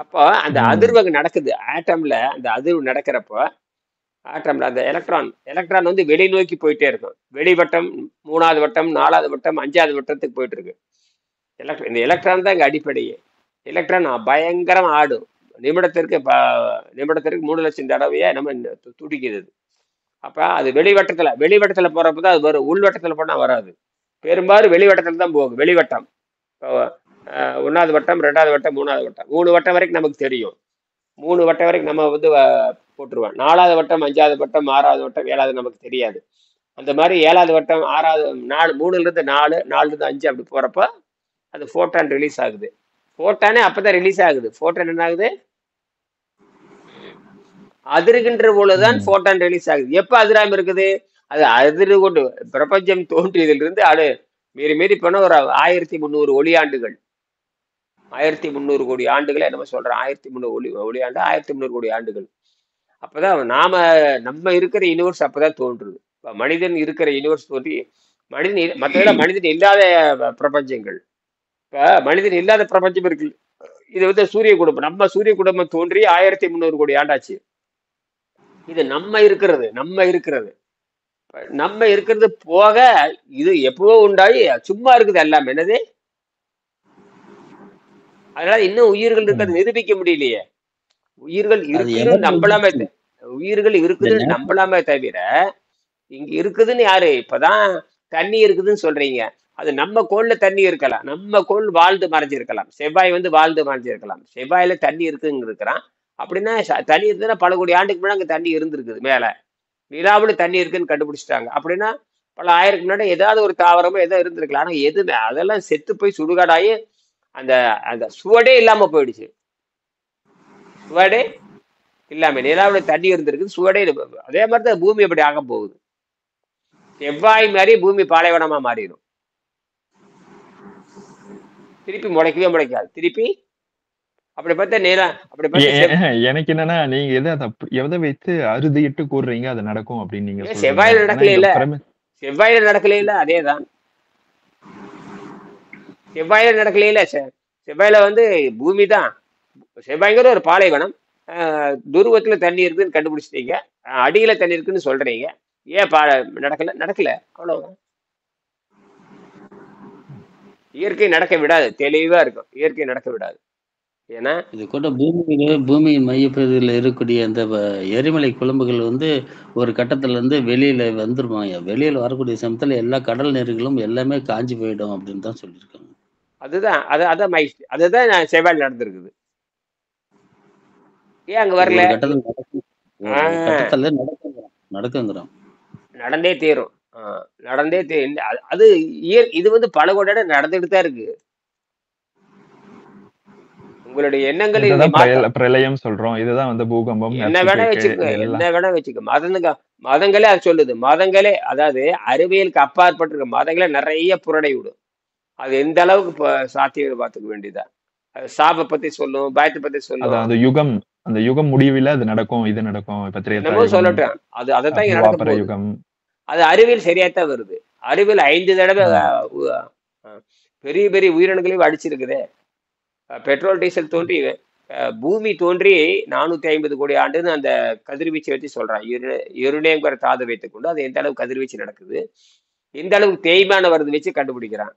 அப்போ அந்த அதிர்வு நடக்குது ஆட்டம்ல. அந்த அதிர்வு நடக்கிறப்போ ஆட்டம்ல அந்த எலக்ட்ரான் வந்து வெளி நோக்கி போயிட்டே இருக்கும். வெளிவட்டம் 3வது வட்டம் 4வது வட்டம் 5வது வட்டத்துக்கு போயிட்டு இருக்கு. இந்த எலக்ட்ரான் தான் இங்க அடிப்படையே. எலக்ட்ரான் பயங்கரம் ஆடும். நிமிடத்திற்கு 3 லட்சம் தடவையா நம்ம துடிக்குது. அப்ப அது வெளிவட்டத்துல போறப்பதான் அது வரும். உள்வட்டத்துல போனா வராது. பெரும்பாலும் வெளிவட்டத்துல தான் போகும். வெளிவட்டம். இப்போ, 1வது வட்டம், 2வது வட்டம், 3வது வட்டம், 3 வட்டம் வரைக்கும் நமக்கு தெரியும். 3 வட்டம் வரைக்கும் நம்ம வந்து போட்டுருவோம். 4வது வட்டம், 5வது வட்டம், 6வது வட்டம், 7வது நமக்கு தெரியாது. அந்த மாதிரி 7வது வட்டம், 6வது 4, 3ல இருந்து 4, 4ல இருந்து 5 அப்படி போறப்ப அது போட்டான் ரிலீஸ் ஆகுது. போட்டானே அப்பதான் ரிலீஸ் ஆகுது. போட்டான் என்ன ஆகுது? அதிர்கின்ற பொழுதுதான் ம். போட்டான் ரிலீஸ் ஆகுது. எப்ப அதிராம இருக்குது? அது அதிர்வு கொண்டு பிரபஞ்சம் தோன்றியதிலிருந்து அது மீறி மீறி போன ஒரு 1300 ஒளியாண்டுகள், 1300 கோடி ஆண்டுகளை நம்ம சொல்றோம். 1300 ஒளியாண்டு, 1300 கோடி ஆண்டுகள். அப்பதான் நம்ம இருக்கிற யூனிவர்ஸ் அப்பதான் தோன்றுது. இப்ப மனிதன் இருக்கிற யூனிவர்ஸ் தோன்றி மற்றதெல்லாம் மனிதன் இல்லாத பிரபஞ்சங்கள். இப்ப மனிதன் இல்லாத பிரபஞ்சம் இருக்கு. இது வந்து சூரிய குடும்பம். நம்ம சூரிய குடும்பம் தோன்றி 1300 கோடி ஆண்டாச்சு. இது நம்ம இருக்கிறது. நம்ம இருக்கிறது போக இது எப்பவோ உண்டாகி சும்மா இருக்குது எல்லாம். என்னது? அதனால இன்னும் உயிர்கள் இருக்கிறது ம். நிரூபிக்க முடியலையே. உயிர்கள் அது இருக்குன்னு எவர் நம்பலாமே உயிர்கள் இந்த இருக்குதுன்னு நேரத்துல நம்பலாமே தவிர, இங்க இருக்குதுன்னு யாரு? இப்பதான் தண்ணி இருக்குதுன்னு சொல்றீங்க. அது நம்ம கோள்ல தண்ணி இருக்கலாம். நம்ம கோள் வாழ்ந்து மறைஞ்சிருக்கலாம். செவ்வாய் வந்து வாழ்ந்து மறைஞ்சிருக்கலாம். செவ்வாயில தண்ணி இருக்குன்னு இருக்கிறான். அப்படின்னா தண்ணி இருக்குதுன்னா பல கோடி ஆண்டுக்கு முன்னாடி அங்க தண்ணி இருந்திருக்குது மேல. நிலாவுல தண்ணி இருக்குன்னு கண்டுபிடிச்சிட்டாங்க. அப்படின்னா பல ஆயிரத்துக்கு முன்னாடி ஏதாவது ஒரு தாவரமோ ஏதோ இருந்திருக்கலாம். ஆனா எதுவுமே அதெல்லாம் செத்து போய் சுடுகாடாகி அந்த அந்த சுவடே இல்லாம போயிடுச்சு. சுவடே இல்லாம நிலாவுல தண்ணி இருந்திருக்கு, சுவடே அதே மாதிரிதான் பூமி அப்படி ஆக போகுது. செவ்வாய் மாதிரி பூமி பாலைவனமா மாறிடும். திருப்பி முளைக்காது. திருப்பி அப்படி பார்த்தா நிலா அப்படி பார்த்தா எனக்கு என்னன்னா நீங்க எதை வைத்து அறுதிட்டு கூறுறீங்க அது நடக்கும் அப்படின்னு நீங்க சொல்றீங்க. செவ்வாயில ஏன்னா நடக்கல இந்த இல்ல பிரமி- செவ்வாயில நடக்கல இல்ல அதேதான். செவ்வாயில நடக்கல இல்ல செவ்வாயில வந்து பூமி தான். செவ்வாய்ங்கிற ஒரு பாலைவனம். துருவத்துல தண்ணி இருக்குன்னு கண்டுபிடிச்சிட்டீங்க. அடியில தண்ணி இருக்குன்னு சொல்றீங்க. ஏன் நடக்கல அவ்வளவுதான். இயற்கை நடக்க விடாது. தெளிவா இருக்கும். இயற்கை நடக்க விடாது. ஏன்னா இது கூட பூமியின் மையப்பகுதியில் இருக்கக்கூடிய அந்த எரிமலை குழம்புகள் வந்து ஒரு கட்டத்துல இருந்து வெளியில வந்துருமாங்க. வெளியில வரக்கூடிய சமயத்துல எல்லா கடல் நீர்களும் எல்லாமே காஞ்சி போயிடும் அப்படின்னு தான் சொல்லியிருக்காங்க. அதுதான் அதான் மகிழ்ச்சி. அதுதான் செவ்வாயில் நடந்திருக்குது. ஏன் அங்க இது வரல? ஒரு கட்டத்துல ஒரு கட்டத்துல நடக்குங்கிறோம். நடந்தே தீரும். நடந்தே அது இது வந்து பல கோடி இடம் நடந்துட்டு தான் இருக்கு. உங்களுடைய எண்ணங்களை நீங்க இதுதான் பிரளயம் சொல்றோம். இதுதான் வந்து பூகம்பம், என்ன வேணா வச்சுக்கோ, என்ன வேணா வச்சுக்கோ. மதங்களே அது சொல்லுது. மதங்களே அதாவது அறிவியலுக்கு அப்பாற்பட்டிருக்க மதங்களே நிறைய புரடை விடும். அது எந்த அளவுக்கு சாத்தியம் பார்த்துக்க வேண்டியதா. சாப பத்தி சொல்லும், பயத்தை பத்தி சொல்லும். அந்த யுகம் முடிவில் அது நடக்கும், இது நடக்கும். இப்ப என்னமோ சொல்லட்டும். அதைத்தான் இங்க நடக்க போகுது. யுகம். அது அறிவியல் சரியாத்தான் வருது. அறிவியல் 5 தடவை பெரிய பெரிய உயிரினங்களையும் அடிச்சிருக்குது. பெட்ரோல் டீசல் தோன்றி பூமி தோன்றி 450 கோடி ஆண்டுன்னு அந்த கதிர்வீச்சை வச்சு சொல்றான். யுரேனியம்ங்கிற தாது வைத்துக் கொண்டு அது எந்த அளவுக்கு கதிர்வீச்சு நடக்குது, எந்த அளவுக்கு தேய்மான வருது வச்சு கண்டுபிடிக்கிறான்.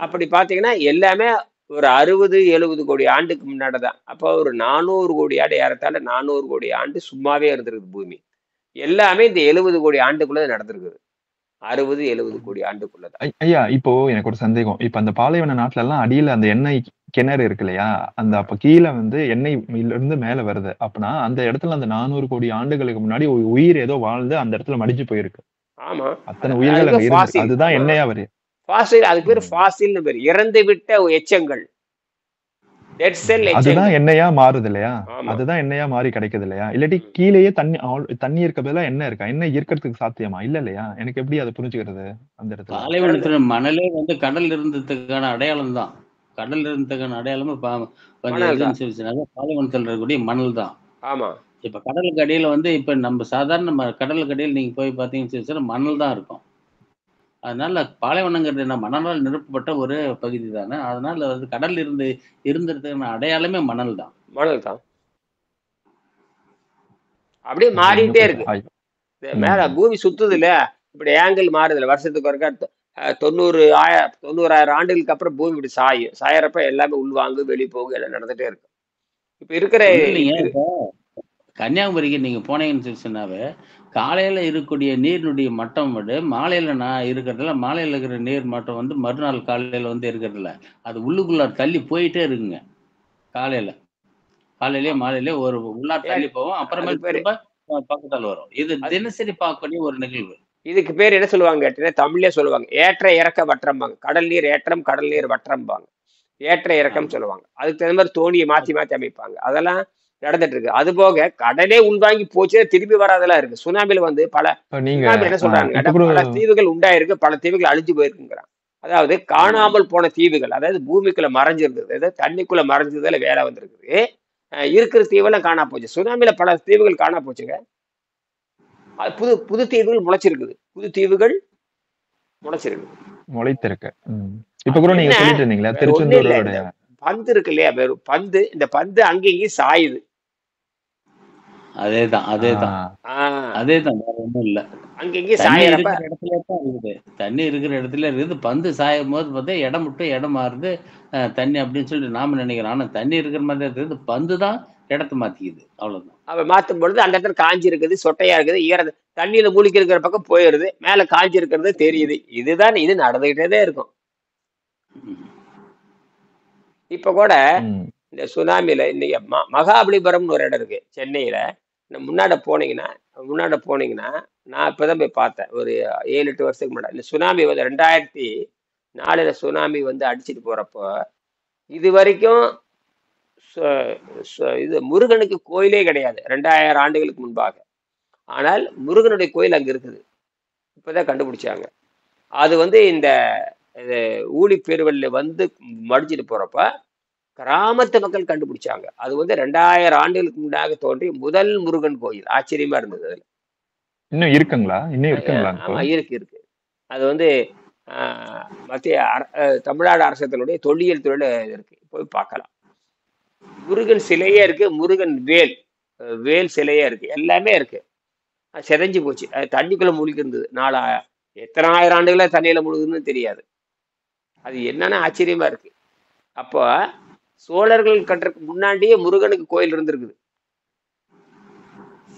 அப்படி பாத்தீங்கன்னா எல்லாமே ஒரு 60-70 கோடி ஆண்டுக்கு முன்னாடிதான். அப்போ ஒரு 400 கோடி ஆண்டு, ஏறத்தாழ 400 கோடி ஆண்டு சும்மாவே இருந்திருக்கு பூமி. எல்லாமே இந்த 70 கோடி ஆண்டுக்குள்ள நடந்திருக்குது. 60-70 கோடி ஆண்டுக்குள்ளதான். ஐயா, இப்போ எனக்கு ஒரு சந்தேகம். இப்ப அந்த பாலைவன நாட்டுல எல்லாம் அடியில அந்த எண்ணெய் கிணறு இருக்கு இல்லையா? அந்த அப்ப கீழே வந்து எண்ணெய் இருந்து மேல வருது. அப்பனா அந்த இடத்துல அந்த 400 கோடி ஆண்டுகளுக்கு முன்னாடி ஒரு உயிர் ஏதோ வாழ்ந்து அந்த இடத்துல மடிஞ்சு போயிருக்கு. ஆமா, அத்தனை உயிர்கள் அங்க இருக்கு. அதுதான் எண்ணெயா வருது. ஃபாசில். அதுக்கு பேரு ஃபாசில்னு பேரு. இறந்து விட்ட எச்சங்கள். அதுதான் எண்ணெயா மாறுது இல்லையா? அதுதான் எண்ணெயா மாறி கிடைக்குது இல்லையா? இல்லாட்டி கீழேயே தண்ணி இருக்க பதிலா எண்ணெய் இருக்கா? எண்ணெய் ஈர்க்கிறதுக்கு சாத்தியமா? இல்ல இல்லையா? எனக்கு எப்படி அதை புரிஞ்சுக்கிறது அந்த இடத்துல? பாலைவனத்துல மணலே வந்து கடல் இருந்ததுக்கான அடையாளம் தான். கடல் இருந்ததுக்கான அடையாளமே பாலைவனத்துல இருக்கக்கூடிய மணல் தான். ஆமா. இப்ப கடலுக்கு அடியில வந்து இப்ப நம்ம சாதாரண கடலுக்கு அடியில் நீங்க போய் பாத்தீங்கன்னு மணல் தான் இருக்கும். அதனால பாலைவனங்கிறது என்ன, மணலால் நிரப்பப்பட்ட ஒரு பகுதி தானே. அதனால வந்து கடல் இருந்ததுக்கான அடையாளமே மணல் தான். அப்படியே மாறிட்டே இருக்கு. மேல பூமி சுத்துது இல்ல, இப்படி ஆங்கிள் மாறுது இல்ல. வருஷத்துக்கு ஒருக்கா 90,000 ஆண்டுகளுக்கு அப்புறம் பூமி இப்படி சாயறப்ப எல்லாமே உள்வாங்கு வெளி போகும், எல்லாம் நடந்துட்டே இருக்கு. இப்ப இருக்கிற கன்னியாகுமரிக்கு நீங்க போனீங்கன்னு சொன்னாவே காலையில இருக்கக்கூடிய நீரினுடைய மட்டம் விட மாலையில நான் இருக்கிறதுல மாலையில இருக்கிற நீர் மட்டம் வந்து மறுநாள் காலையில வந்து இருக்கிறதுல அது உள்ளுக்குள்ள தள்ளி போயிட்டே இருக்குங்க. காலையிலேயே மாலையிலேயே ஒரு உள்ளார் தள்ளி போவோம், அப்புறமேல் திரும்ப பக்கத்தால் வரும். இது தினசரி பார்க்கக்கூடிய ஒரு நிகழ்வு. இதுக்கு பேர் என்ன சொல்லுவாங்க கேட்டீங்கன்னா, தமிழ்லயே சொல்லுவாங்க ஏற்ற இறக்க வற்றம்பாங்க. கடல் நீர் ஏற்றம், கடல் நீர் வற்றம்பாங்க. ஏற்ற இறக்கம் சொல்லுவாங்க. அதுக்கு தகுந்த மாதிரி தோணியை மாத்தி மாத்தி அமைப்பாங்க. அதெல்லாம் நடந்துட்டு இருக்கு. அது போக கடலே உள்வாங்கி போச்சு, திரும்பி வராதெல்லாம் இருக்கு. சுனாமில வந்து பல சுனாமி என்ன சொல்றாங்க, பல தீவுகள் உண்டாயிருக்கு, பல தீவுகள் அழிஞ்சு போயிருக்குங்கிறாங்க. அதாவது காணாமல் போன தீவுகள், அதாவது பூமிக்குள்ள மறைஞ்சிருந்தது, அதாவது தண்ணிக்குள்ள மறைஞ்சதுல வேலை வந்திருக்குது. இருக்கிற தீவெல்லாம் காணா போச்சு. சுனாமில பல தீவுகள் காணா போச்சுங்க. புது புது தீவுகள் முளைச்சிருக்குது. புது தீவுகள் முளைத்திருக்கு. இப்ப கூட நீங்க சொல்லிட்டு இருந்தீங்களா திருச்செந்தூரோட பந்து இருக்கு இல்லையா, வெறும் பந்து. இந்த பந்து அங்கேயும் சாயுது. அதேதான் வேற ஒண்ணும் இல்ல. அங்கேயும் சாயறப்ப இடத்துல தான் இருக்குது, தண்ணி இருக்கிற இடத்துல இருக்குது. பந்து சாயும் போது பார்த்தா இடம் விட்டு இடம் மாறுது தண்ணி அப்படின்னு சொல்லிட்டு நாம நினைக்கிறோம். ஆனா தண்ணி இருக்கிற மாதிரி இருக்குது, பந்து தான் இடத்த மாத்திக்குது. அவ்வளவுதான். அவ மாத்தும் பொழுது அந்த இடத்துல காஞ்சி இருக்குது, சொட்டையா இருக்குது, ஈர தண்ணியில மூழ்கி இருக்கிற பக்கம் போயிடுது, மேல காஞ்சி இருக்கிறது தெரியுது. இது நடந்துகிட்டே இருக்கும். இப்ப கூட இந்த சுனாமில இன்னைக்கு மகாபலிபுரம்னு ஒரு இடம் இருக்கு சென்னையில. முன்னாடி போனீங்கன்னா நான் இப்பதான் போய் பார்த்தேன், ஒரு 7-8 வருஷத்துக்கு முன்னாடி. இந்த சுனாமி வந்து 2004 சுனாமி வந்து அடிச்சுட்டு போறப்போ இது வரைக்கும் இது முருகனுக்கு கோயிலே கிடையாது 2000 ஆண்டுகளுக்கு முன்பாக. ஆனால் முருகனுடைய கோயில் அங்க இருக்குது, இப்பதான் கண்டுபிடிச்சாங்க. அது வந்து இந்த ஊழி பெருவெல்ல வந்து மடிச்சிட்டு போறப்ப கிராமத்து மக்கள் கண்டுபிடிச்சாங்க. அது வந்து 2000 ஆண்டுகளுக்கு முன்னாக தோன்றிய முதல் முருகன் கோயில். ஆச்சரியமா இருந்தது. அதுல இன்னும் இருக்குங்களா? ஆமா, இருக்கு. அது வந்து மத்திய தமிழ்நாடு அரசத்தினுடைய தொல்லியல் துறையில இருக்கு, போய் பார்க்கலாம். முருகன் சிலையே இருக்கு, முருகன் வேல் சிலையே இருக்கு, எல்லாமே இருக்கு. அது செதஞ்சு போச்சு, அது தண்ணிக்குள்ள மூழ்கி இருந்தது. எத்தனை ஆயிரம் ஆண்டுகளா தண்ணியில முழுகுதுன்னு தெரியாது. அது என்னன்னா ஆச்சரியமா இருக்கு. அப்போ சோழர்கள் கட்டுறதுக்கு முன்னாடியே முருகனுக்கு கோயில் இருந்திருக்குது,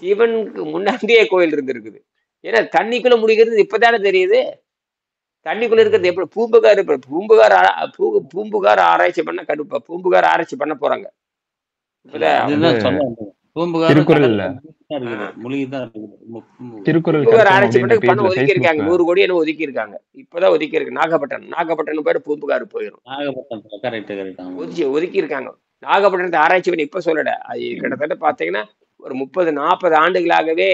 சிவனுக்கு முன்னாடியே கோயில் இருந்திருக்குது. ஏன்னா தண்ணிக்குள்ள முடிக்கிறது இப்பதானே தெரியுது. தண்ணிக்குள்ள இருக்கிறது எப்படி பூம்புகார் ஆராய்ச்சி பண்ண போறாங்க. திருக்குறள் ஆராய்ச்சி பண்ண ஒதுக்கி இருக்காங்க, 100 கோடி என்ன ஒதுக்கி இருக்காங்க. இப்பதான் ஒதுக்கி இருக்கு. நாகப்பட்டினம் போயிட்டு பூம்புகார் போயிடும், ஒதுக்கி இருக்காங்க. நாகப்பட்டினத்தை ஆராய்ச்சி பண்ணி இப்ப சொல்லல, அது கிட்டத்தட்ட பாத்தீங்கன்னா ஒரு 30-40 ஆண்டுகளாகவே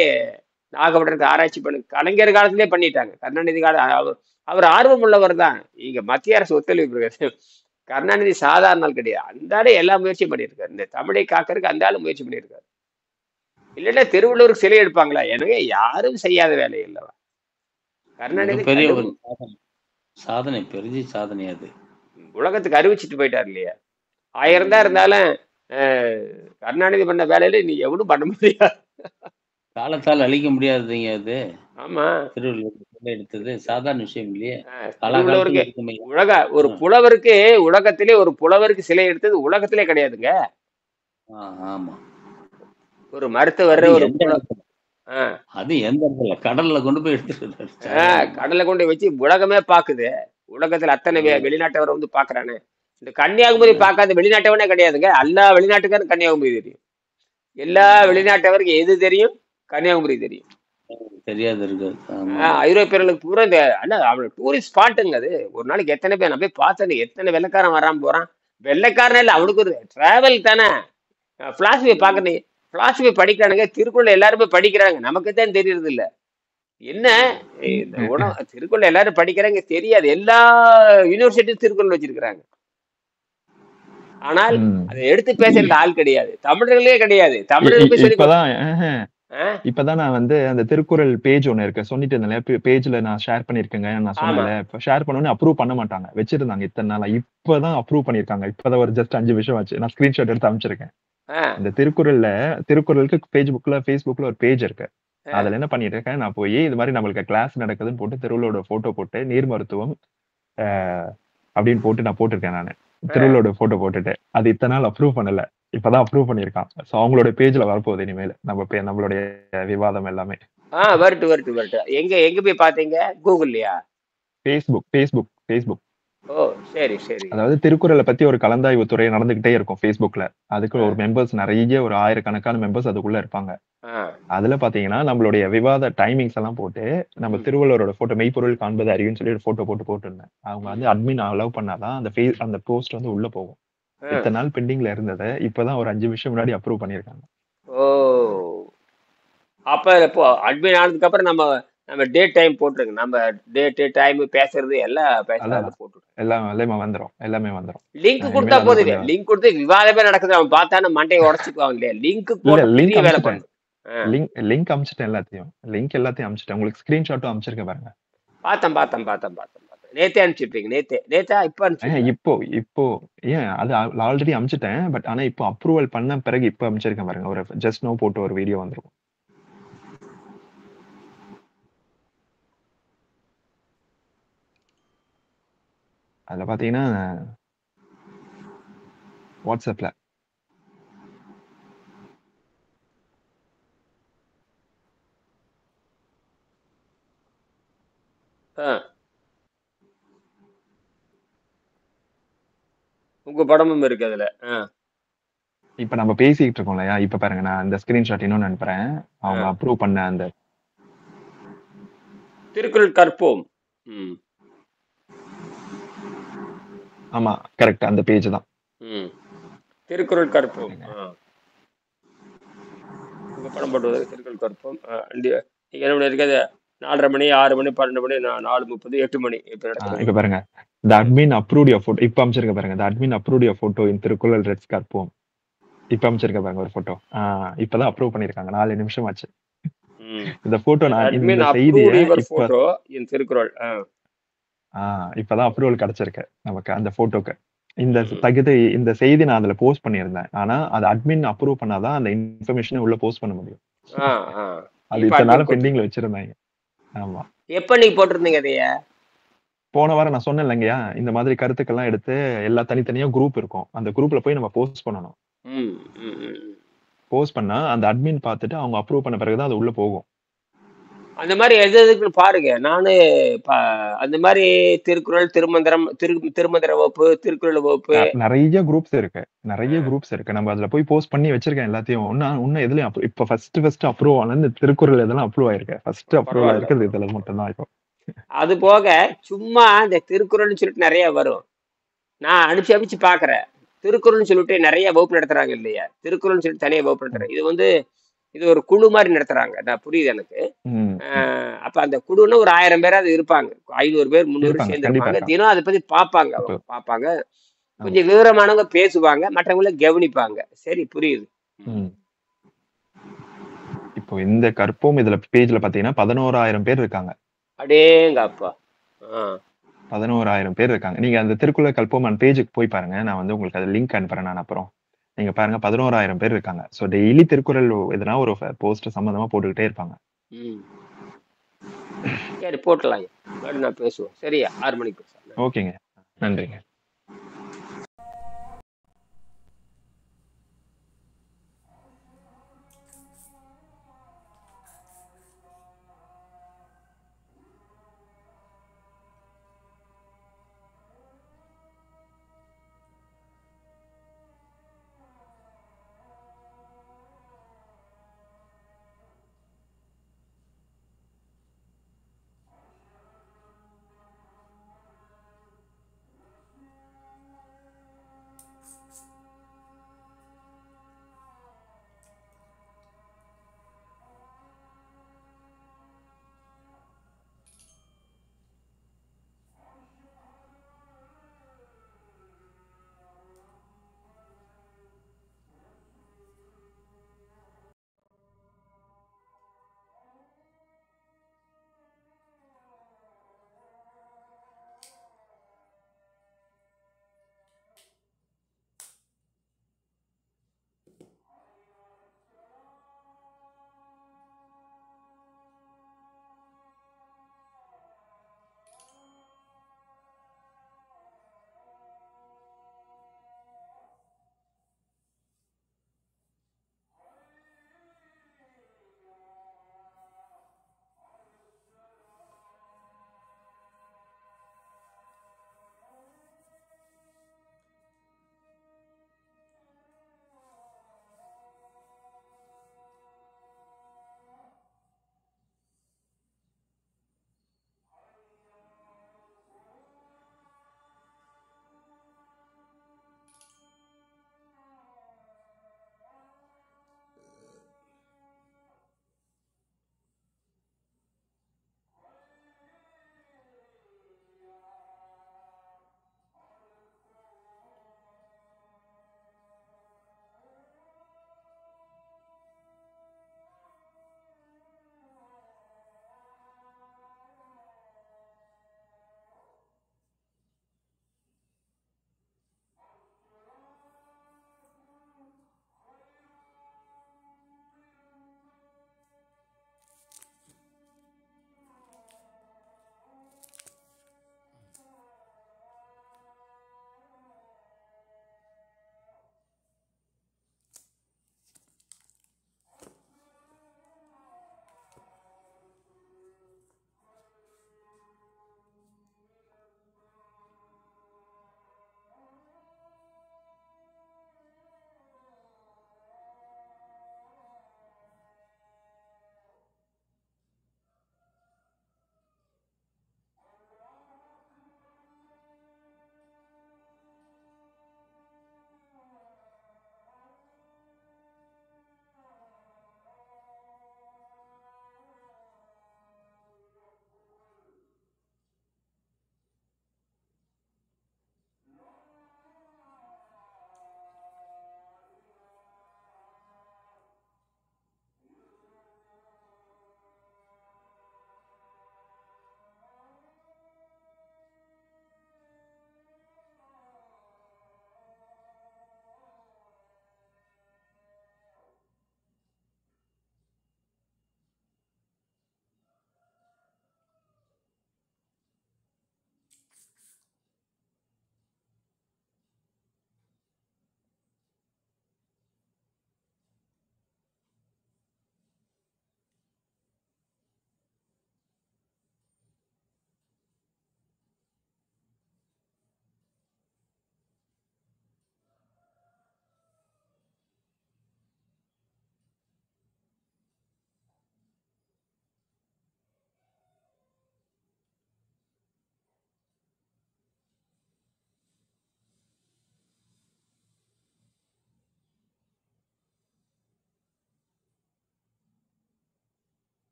நாகப்பட்டினத்தை ஆராய்ச்சி பண்ணி கலைஞர் காலத்திலே பண்ணிட்டாங்க. கருணாநிதி காலம் அவர் ஆர்வம் உள்ளவர் தான். இங்க மத்திய அரசு ஒத்துழைப்பு. கருணாநிதி சாதாரண நாள் கிடையாது, அந்த ஆளு எல்லா முயற்சியும் பண்ணியிருக்காரு. இந்த தமிழை காக்கிறதுக்கு அந்த ஆளு முயற்சி பண்ணியிருக்காரு. இல்லைன்னா திருவள்ளுவருக்கு சிலை எடுப்பாங்களா? எனவே யாரும் செய்யாத வேலை இல்லவா கருணாநிதி. பெரிய ஒரு சாதனை, பெரிய சாதனை. அது உலகத்துக்கு அறிவிச்சிட்டு போயிட்டார் இல்லையா. 1000 தான் இருந்தாலும் கருணாநிதி பண்ண வேலையில நீ எவனும் பண்ண முடியாது, காலத்தால் அழிக்க முடியாதுங்க அது. ஆமா, திருவள்ளுவர் எடுத்தது சாதாரண விஷயம் இல்லையே. ஒரு புலவருக்கு உலகத்திலே ஒரு புலவருக்கு சிலை எடுத்தது உலகத்திலே கிடையாதுங்க. ஆமா, ஒரு மருத்துவர் அது எந்த இடத்துல கடல்ல கொண்டு போய் எடுத்துட்டு கடல்ல கொண்டு வச்சு உலகமே பாக்குது. உலகத்துல அத்தனை வெளிநாட்டவர் வந்து பாக்குறானே. இந்த கன்னியாகுமரி பார்க்காத வெளிநாட்டவனே கிடையாதுங்க. எல்லா வெளிநாட்டுக்காரும் கன்னியாகுமரி தெரியும். எல்லா வெளிநாட்டவருக்கு எது தெரியும்? கன்னியாகுமரி தெரியும். தெரியாது இருக்கு. ஐரோப்பியர்களுக்கு பூரா இந்த டூரிஸ்ட் ஸ்பாட்டுங்க. அது ஒரு நாளைக்கு எத்தனை பேர் நான் போய் பார்த்தேன், எத்தனை வெள்ளைக்காரன் வராம போறான். வெள்ளைக்காரனே இல்லை, அவனுக்கு ஒரு டிராவல் தானே. பிளாஸ்பி பாக்கணும், பிளாஸ்பி படிக்கிறானுங்க, திருக்குறள் எல்லாருமே படிக்கிறாங்க, நமக்கு தான் தெரியறது இல்ல. என்ன திருக்குறள் எல்லாரும் படிக்கிறாங்க தெரியாது. எல்லா யூனிவர்சிட்டியும் திருக்குறள் வச்சிருக்கிறாங்க, ஆனால் அதை எடுத்து பேசுறது ஆள் கிடையாது, தமிழர்களே கிடையாது. தமிழர்களுக்கு இப்பதான் நான் வந்து அந்த திருக்குறள் பேஜ் ஒண்ணு இருக்கு சொல்லிட்டு இருந்தேன், பேஜ்ல நான் ஷேர் பண்ணிருக்கேங்க. நான் சொன்னேன், இப்ப ஷேர் பண்ணோன்னு அப்ரூவ் பண்ண மாட்டாங்க, வச்சிருந்தாங்க இத்தனை நாளா. இப்பதான் அப்ரூவ் பண்ணிருக்காங்க. இப்பதான் ஒரு ஜஸ்ட் 5 விஷயம் ஆச்சு. நான் ஸ்கிரீன்ஷாட் எடுத்து அமைச்சிருக்கேன். இந்த திருக்குறளுக்கு ஃபேஸ்புக்ல ஒரு பேஜ் இருக்கு. அதுல என்ன பண்ணிட்டு இருக்கேன், நான் போய் இது மாதிரி நம்மளுக்கு கிளாஸ் நடக்குதுன்னு போட்டு திருவள்ளுவோட போட்டோ போட்டு நீர் மருத்துவம் அப்படின்னு போட்டு நான் போட்டிருக்கேன். நானு திருவள்ளுவோட போட்டோ போட்டுட்டு அது இத்தனை நாள் அப்ரூவ் பண்ணல. இப்பதான் அப்ரூவ் பண்ணியிருக்கான். ஸோ அவங்களோட பேஜ்ல வரப்போகுது இனிமேல் நம்மளுடைய விவாதம் எல்லாமே. வரட்டு. எங்க எங்க போய் பாத்தீங்க? கூகுள்லயா? ஃபேஸ்புக். ஓ, சரி சரி. அதாவது திருக்குறளை பத்தி ஒரு கலந்தாய்வு துறை நடந்துகிட்டே இருக்கும் ஃபேஸ்புக்ல. அதுக்கு ஆ, ஒரு மெம்பர்ஸ் நிறைய ஒரு 1000கணக்கான மெம்பர்ஸ் அதுக்குள்ள இருப்பாங்க. ஆ, அதுல பாத்தீங்கன்னா நம்மளுடைய விவாத டைமிங்ஸ் எல்லாம் போட்டு நம்ம ம், திருவள்ளுவரோட போட்டோ மெய்ப்பொருள் காண்பது அறிவுன்னு சொல்லி ஒரு போட்டோ போட்டிருந்தேன். அவங்க வந்து ம், அட்மின் அலோவ் பண்ணாதான் அந்த போஸ்ட் வந்து உள்ள போகும். ஆ. இத்தனை நாள் பெண்டிங்ல இருந்ததை இப்பதான் ஒரு 5 நிமிஷம் முன்னாடி அப்ரூவ் பண்ணியிருக்காங்க. ஓ, அப்ப இப்போ அட்மின் ஆனதுக்கு அப்புறம் நம்ம நம்ம டேட் டைம் போட்டுருங்க. நம்ம டேட்டு டைம் பேசுறது எல்லாம் அதான் அதை போட்டுருங்க. எல்லாமே வந்துரும். லிங்க் கொடுத்தா இனிமேல் அதுல போதும். கொஞ்சம் லிங்க் கொடுத்து விவாதமே நடக்குது, அவன் பார்த்தானே மண்டையை உடச்சுக்குவாங்க இல்லையா? லிங்க் இல்ல போட்டு லிங்க் பெரிய வேலை அனுப்பிச்சிட்டேன். பண்ணணும். ஆ, லிங்க் அனுப்பிச்சிட்டேன் எல்லாத்தையும் அனுப்பிச்சிட்டேன். உங்களுக்கு ஸ்கிரீன்ஷாட்டும் அனுப்பிச்சிருக்கேன் பாருங்க. பார்த்தேன். நேத்தே அனுப்பிச்சிருப்பீங்க. நேத்தா இப்ப அனுப்பிச்சிங்களா? இப்போ ஏன் அது ஆல்ரெடி அனுப்பிச்சிட்டேன். பட் ஆனா இப்போ அப்ரூவல் பண்ண பிறகு இப்போ அனுப்பிச்சிருக்கேன் பாருங்க. ஒரு ஜஸ்ட் நோ போட்டு ஒரு வீடியோ வந்துரும். அதுல பாத்தீங்கன்னா வாட்ஸ்அப்ல ஆ, உங்க படமும் இருக்கு அதுல. ஆ, இப்ப நம்ம பேசிக்கிட்டு இருக்கோம் இல்லையா? இப்ப பாருங்க, நான் இந்த ஸ்கிரீன்ஷாட் இன்னொன்னு அனுப்புறேன். ஆ. அவங்க அப்ரூவ் பண்ண அந்த திருக்குறள் கற்போம். ம், ஆமா கரெக்ட், அந்த பேஜ் தான். ம். திருக்குறள் கற்போம். பாருங்க. ஆ. உங்க படம் போடுவது திருக்குறள் கற்போம். நீங்க என்ன பண்ணிருக்காது? 4:30 மணி, 6 மணி, 12 மணி, 4:30, 8 மணி இப்ப நடக்குது. இப்ப பாருங்க, the admin approved your photo. இப்ப அனுப்பிச்சிருக்க பாருங்க, the admin approved your photo in Thirukkural reds கற்போம். இப்ப அனுப்பிச்சிருக்க பாருங்க ஒரு போட்டோ. இப்பதான் அப்ரூவ் பண்ணிருக்காங்க. 4 நிமிஷம் ஆச்சு. ம். இந்த போட்டோ நான் admin இந்த approved செய்தியை your இப்ப photo in திருக்குறள். இப்பதான் அப்ரூவல் கிடைச்சிருக்கு நமக்கு அந்த போட்டோக்கு. ம். இந்த செய்தி நான் அதுல போஸ்ட் பண்ணியிருந்தேன். ஆனா அது அட்மின் அப்ரூவ் பண்ணாதான் அந்த இன்ஃபர்மேஷனை உள்ள போஸ்ட் பண்ண முடியும். ஆ, ஆ. அது இப்ப இத்தனை admin நாள் போட்டு பெண்டிங்ல வச்சிருந்தாங்க. ஆமா. எப்ப நீங்க போட்டிருந்தீங்க அதைய? போன வாரம் நான் சொன்னேன் இல்லைங்கய்யா, இந்த மாதிரி கருத்துக்கள்லாம் எடுத்து எல்லா தனித்தனியா குரூப் இருக்கும். அந்த குரூப்ல போய் நம்ம போஸ்ட் பண்ணணும். ம், ம், ம். போஸ்ட் பண்ணா அந்த அட்மின் பார்த்துட்டு அவங்க அப்ரூவ் பண்ண பிறகுதான் அது உள்ள போகும். அந்த மாதிரி எதுக்குன்னு பாருங்க. நானு அந்த மாதிரி திருக்குறள், திருமந்திரம், திருமந்திர வகுப்பு, திருக்குறள் வகுப்பு. நிறைய குரூப்ஸ் இருக்கு. ஆ, நம்ம அதுல போய் போஸ்ட் பண்ணி வச்சிருக்கேன் எல்லாத்தையும். இன்னும் எதுலயும் இப்ப ஃபர்ஸ்ட் அப்ரூவ் ஆனது இந்த திருக்குறள் இதெல்லாம் அப்ரூவ் ஆயிருக்கு. ஃபர்ஸ்ட் அப்ரூவல் பரவாயில்ல. ஆயிருக்கிறது இதுல மட்டும்தான் இப்போ. அது போக சும்மா இந்த திருக்குறள்னு சொல்லிட்டு நிறைய வரும். நான் அனுப்பிச்சு பாக்குறேன். திருக்குறள்னு சொல்லிட்டு நிறைய வகுப்பு நடத்துறாங்க இல்லையா? திருக்குறள்னு சொல்லிட்டு தனியா வகுப்பு நடத்துறாங்க. இது ஒரு குழு மாதிரி நடத்துறாங்க. நான் புரியுது எனக்கு. ம், அப்ப அந்த குழுன்னா ஒரு 1000 பேராவது இருப்பாங்க. 500 பேர் 300 இருப்பாங்க. சேர்ந்து கண்டிப்பா இருப்பாங்க. இருக்காங்க. தினம் அதை பத்தி பார்ப்பாங்க. இப்போ அவங்க பார்ப்பாங்க. ஆமா. கொஞ்சம் விவரமானவங்க பேசுவாங்க, மற்றவங்கள கவனிப்பாங்க. சரி, புரியுது. ம். இப்போ இந்த கற்போம் இதுல பேஜ்ல பாத்தீங்கன்னா 11,000 பேர் இருக்காங்க. அடேங்கப்பா. ஆ, 11,000 பேர் இருக்காங்க. நீங்க அந்த திருக்குறள் கற்போம் பேஜுக்கு போய் பாருங்க. நான் வந்து உங்களுக்கு அது லிங்க் அனுப்புறேன் நான் அப்புறம். நீங்க பாருங்க 11,000 பேர் இருக்காங்க. ஸோ டெய்லி திருக்குறள் எதுனா ஒரு போஸ்ட் சம்பந்தமா போட்டுக்கிட்டே இருப்பாங்க. ம். சரி, போட்டலாம். மறுபடியும் நான் பேசுவோம். சரியா? 6 மணிக்கு பேசலாம். ஓகேங்க. நன்றிங்க.